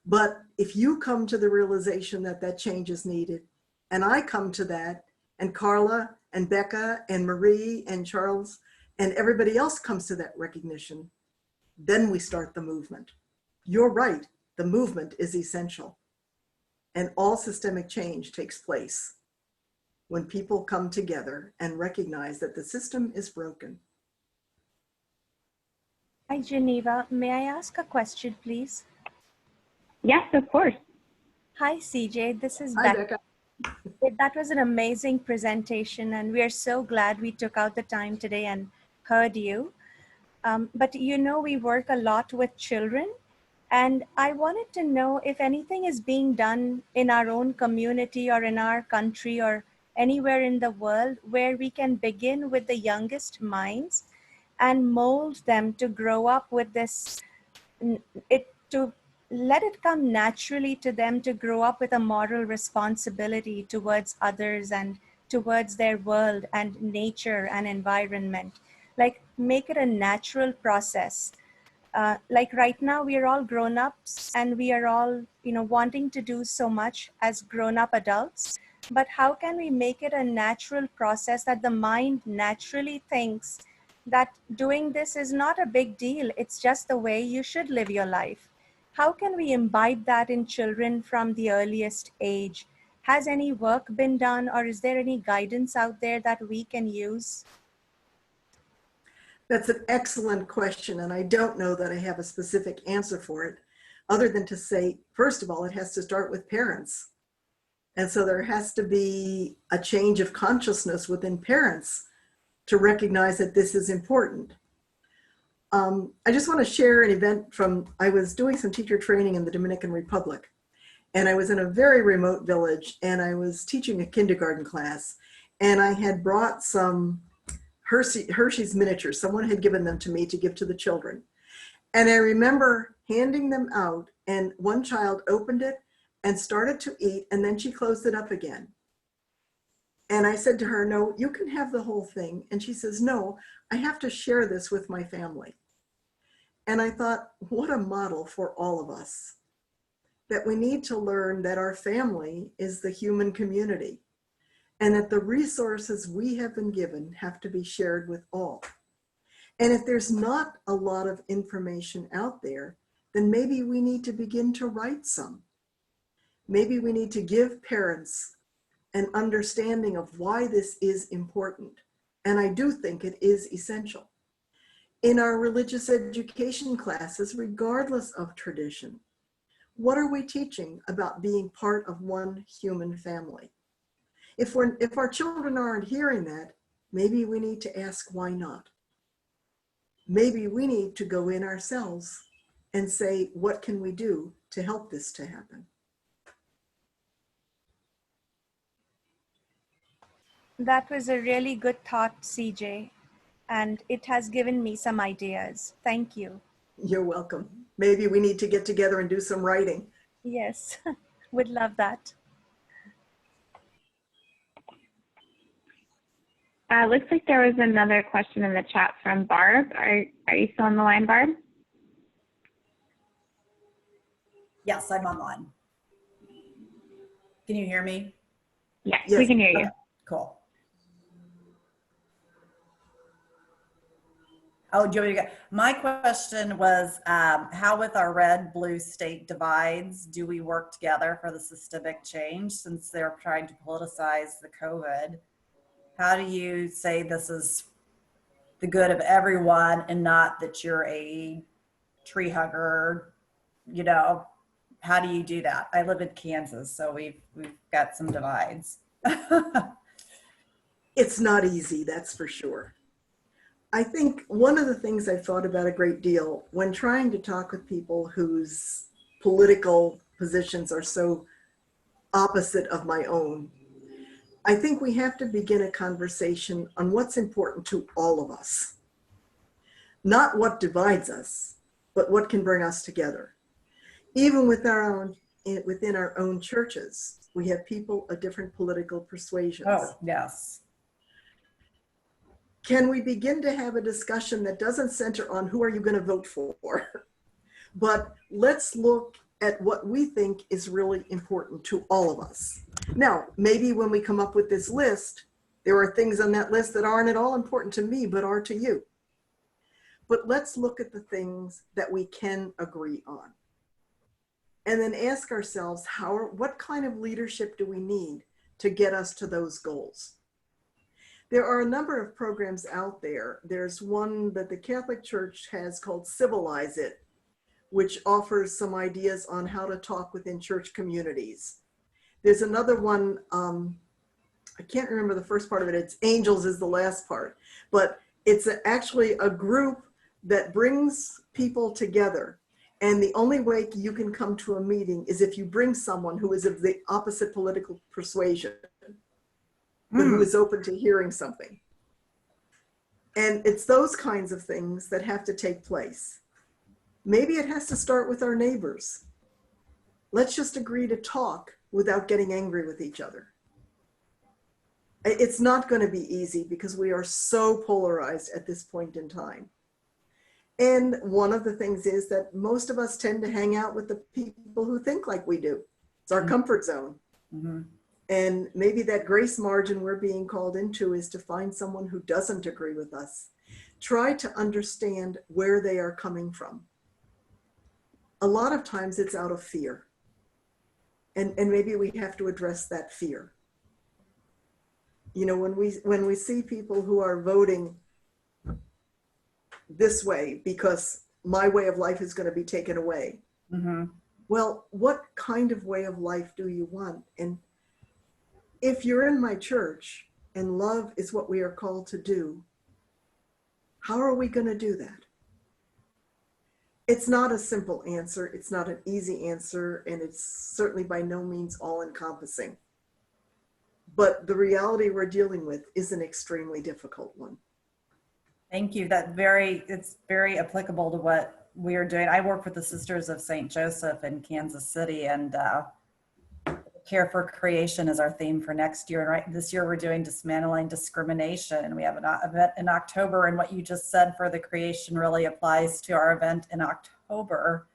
But if you come to the realization that that change is needed, and I come to that, and Carla and Becca and Marie and Charles and everybody else comes to that recognition, then we start the movement. You're right, the movement is essential. And all systemic change takes place when people come together and recognize that the system is broken. Hi, Geneva. May I ask a question, please? Yes, of course. Hi, CJ. This is Hi, Becca. Becca. That was an amazing presentation, and we are so glad we took out the time today and heard you. But we work a lot with children, and I wanted to know if anything is being done in our own community or in our country or anywhere in the world where we can begin with the youngest minds and mold them to grow up with this, to let it come naturally to them to grow up with a moral responsibility towards others and towards their world and nature and environment. Like, make it a natural process. Like right now, we are all grown-ups and we are all, wanting to do so much as grown-up adults. But how can we make it a natural process that the mind naturally thinks that doing this is not a big deal? It's just the way you should live your life. How can we imbibe that in children from the earliest age? Has any work been done, or is there any guidance out there that we can use? That's an excellent question, and I don't know that I have a specific answer for it, other than to say, first of all, it has to start with parents. And so there has to be a change of consciousness within parents to recognize that this is important. I just want to share an event I was doing some teacher training in the Dominican Republic, and I was in a very remote village, and I was teaching a kindergarten class, and I had brought some Hershey's miniatures. Someone had given them to me to give to the children. And I remember handing them out, and one child opened it and started to eat, and then she closed it up again. And I said to her, "No, you can have the whole thing." And she says, "No, I have to share this with my family." And I thought, what a model for all of us, that we need to learn that our family is the human community and that the resources we have been given have to be shared with all. And if there's not a lot of information out there, then maybe we need to begin to write some. Maybe we need to give parents an understanding of why this is important. And I do think it is essential. In our religious education classes, regardless of tradition, what are we teaching about being part of one human family? If our children aren't hearing that, maybe we need to ask why not. Maybe we need to go in ourselves and say, what can we do to help this to happen? That was a really good thought, CJ, and it has given me some ideas. Thank you. You're welcome. Maybe we need to get together and do some writing. Yes, would love that. Looks like there was another question in the chat from Barb. Are you still on the line, Barb? Yes, I'm online. Can you hear me? Yes, Yes. we can hear you. Okay, cool. Oh, do you want me to go? My question was, how with our red-blue state divides, do we work together for the systemic change since they're trying to politicize the COVID? How do you say this is the good of everyone and not that you're a tree hugger? You know, how do you do that? I live in Kansas, so we've got some divides. It's not easy, that's for sure. I think one of the things I've thought about a great deal when trying to talk with people whose political positions are so opposite of my own, I think we have to begin a conversation on what's important to all of us. Not what divides us, but what can bring us together. Even with within our own churches, we have people of different political persuasions. Oh, yes. Can we begin to have a discussion that doesn't center on who are you going to vote for, but let's look at what we think is really important to all of us. Now, maybe when we come up with this list, there are things on that list that aren't at all important to me, but are to you. But let's look at the things that we can agree on. And then ask ourselves, what kind of leadership do we need to get us to those goals? There are a number of programs out there. There's one that the Catholic Church has called Civilize It, which offers some ideas on how to talk within church communities. There's another one, I can't remember the first part of it. It's Angels is the last part, but it's actually a group that brings people together. And the only way you can come to a meeting is if you bring someone who is of the opposite political persuasion, but who is open to hearing something. And it's those kinds of things that have to take place. Maybe it has to start with our neighbors. Let's just agree to talk without getting angry with each other. It's not going to be easy because we are so polarized at this point in time. And one of the things is that most of us tend to hang out with the people who think like we do. It's our comfort zone. Mm-hmm. And maybe that grace margin we're being called into is to find someone who doesn't agree with us. Try to understand where they are coming from. A lot of times it's out of fear. And maybe we have to address that fear. You know, when we see people who are voting this way because my way of life is going to be taken away. Mm-hmm. Well, what kind of way of life do you want? And if you're in my church and love is what we are called to do, how are we going to do that? It's not a simple answer. It's not an easy answer. And it's certainly by no means all encompassing. But the reality we're dealing with is an extremely difficult one. Thank you. It's very applicable to what we are doing. I work with the Sisters of St. Joseph in Kansas City, and Care for Creation is our theme for next year. And right this year we're doing dismantling discrimination, and we have an event in October. And what you just said for the creation really applies to our event in October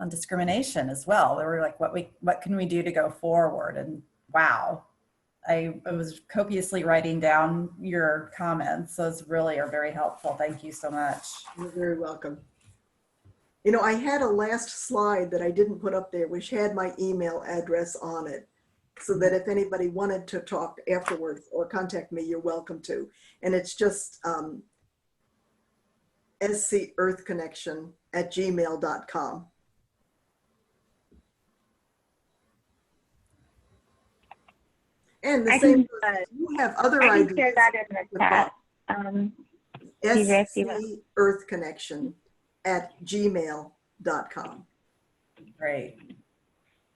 on discrimination as well. We were like, what can we do to go forward? And wow. I was copiously writing down your comments. Those really are very helpful. Thank you so much. You're very welcome. You know, I had a last slide that I didn't put up there, which had my email address on it, so that if anybody wanted to talk afterwards or contact me, you're welcome to. And it's just scearthconnection@gmail.com. And the same, you have other ideas. I can share that in the chat. scearthconnection@gmail.com. Great.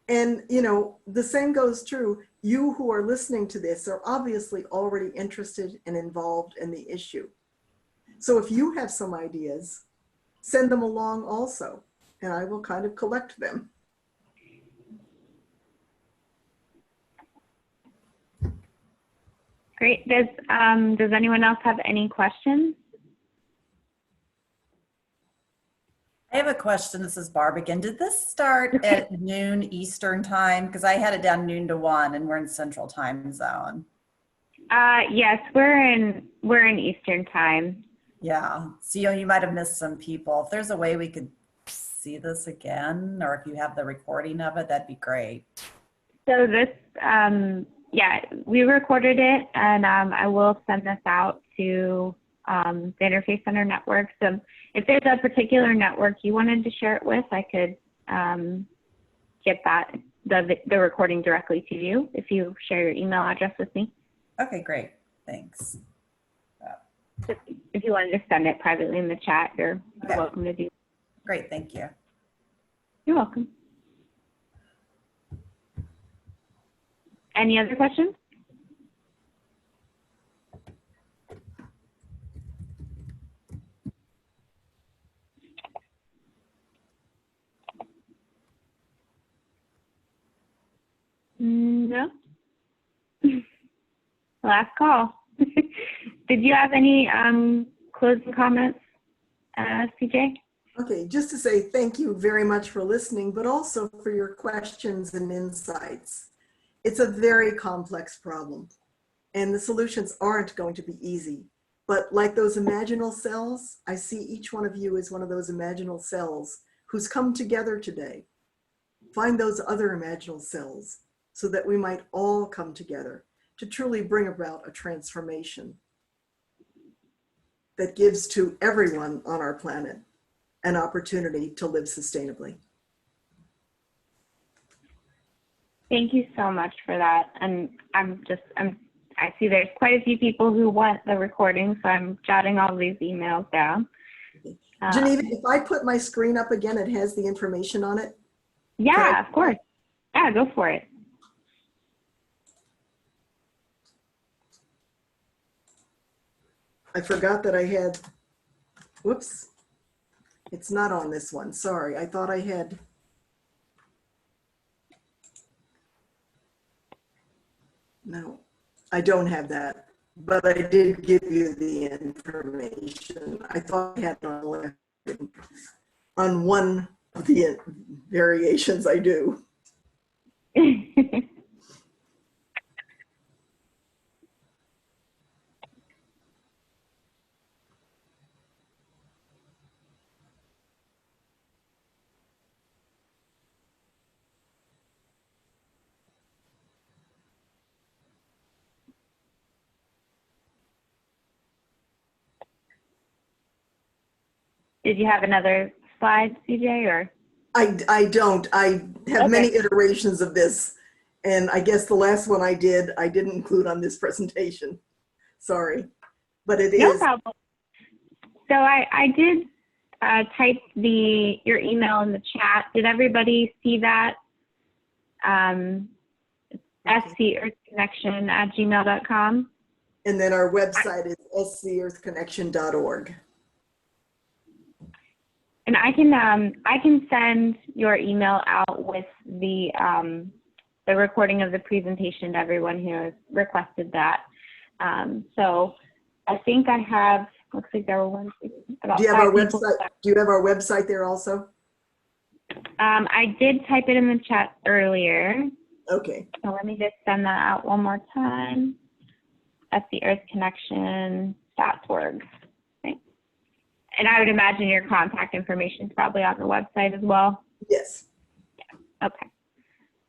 And, you know, the same goes true. You who are listening to this are obviously already interested and involved in the issue. So if you have some ideas, send them along also, and I will kind of collect them. Great. Does anyone else have any questions? I have a question. This is Barb again. Did this start at noon Eastern time? Because I had it down noon to 1, and we're in Central Time Zone. Yes, we're in Eastern Time. Yeah, so you might have missed some people. If there's a way we could see this again, or if you have the recording of it, that'd be great. So this, yeah, we recorded it, and I will send this out to the Interfaith Center network. So if there's a particular network you wanted to share it with, I could get the recording directly to you if you share your email address with me. Okay, great. Thanks. If you wanted to send it privately in the chat, you're welcome to do. Great, thank you. You're welcome. Any other questions? No. Last call. Did you have any closing comments, CJ? Okay, just to say thank you very much for listening, but also for your questions and insights. It's a very complex problem, and the solutions aren't going to be easy. But like those imaginal cells, I see each one of you as one of those imaginal cells who's come together today. Find those other imaginal cells so that we might all come together to truly bring about a transformation that gives to everyone on our planet an opportunity to live sustainably. Thank you so much for that. And I see there's quite a few people who want the recording, so I'm jotting all these emails down. Geneva, if I put my screen up again, it has the information on it? Yeah, of course. Yeah, go for it. I forgot that I had, whoops, it's not on this one. Sorry, I thought I had. No, I don't have that, but I did give you the information. I thought I had it on one of the variations I do. Did you have another slide, CJ, or? I don't. I have many iterations of this, and I guess the last one I didn't include on this presentation. Sorry, but it is. No problem. So I did type your email in the chat. Did everybody see that? SCEarthconnection@gmail.com. And then our website is scearthconnection.org. And I can send your email out with the recording of the presentation to everyone who has requested that. So I think I have. Looks like there were about Do you have 5 our people. website? Do you have our website there also? I did type it in the chat earlier. Okay. So let me just send that out one more time. SCEarthconnection.org. Okay. And I would imagine your contact information is probably on the website as well. Yes. Yeah. Okay.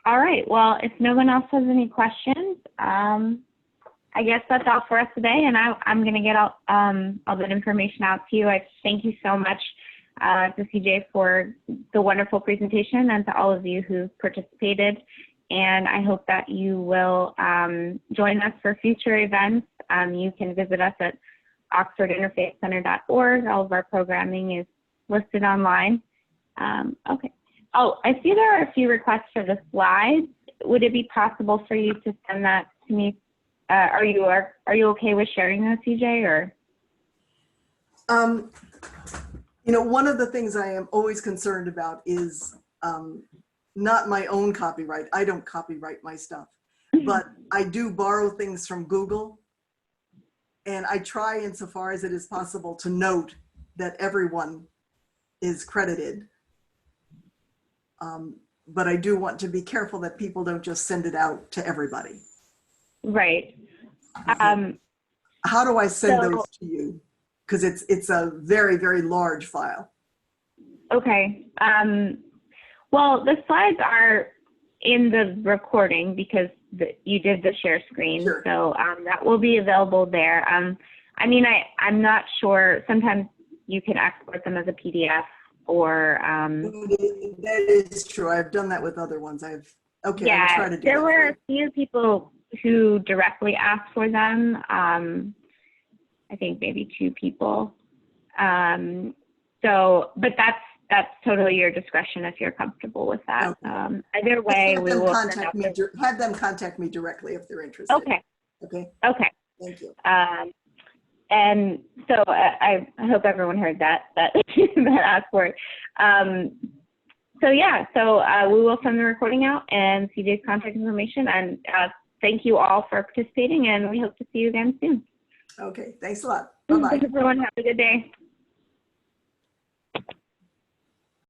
All right. Well, if no one else has any questions, I guess that's all for us today. And I'm going to get all that information out to you. I thank you so much to CJ for the wonderful presentation, and to all of you who participated. And I hope that you will join us for future events. You can visit us at oxfordinterfaithcenter.org. All of our programming is listed online. Okay. Oh, I see there are a few requests for the slides. Would it be possible for you to send that to me? Are you okay with sharing that, CJ, or? You know, one of the things I am always concerned about is not my own copyright. I don't copyright my stuff, but I do borrow things from Google. And I try, insofar as it is possible, to note that everyone is credited. But I do want to be careful that people don't just send it out to everybody. Right. How do I send those to you? because it's a very, very large file. Okay. Well, the slides are in the recording because you did the share screen. Sure. So that will be available there. I mean, I'm not sure. Sometimes you can export them as a PDF or. That is true. I've done that with other ones. Okay, yeah, I'll try to do there that were for a few people who directly asked for them. I think maybe 2 people. So, but that's totally your discretion if you're comfortable with that. Okay. Either way, we will have them contact me directly if they're interested. Okay. Okay. Okay. Thank you. And so I hope everyone heard that that asked for it. So yeah, so we will send the recording out and CJ's contact information. And thank you all for participating, and we hope to see you again soon. Okay. Thanks a lot. Bye-bye. Everyone, have a good day.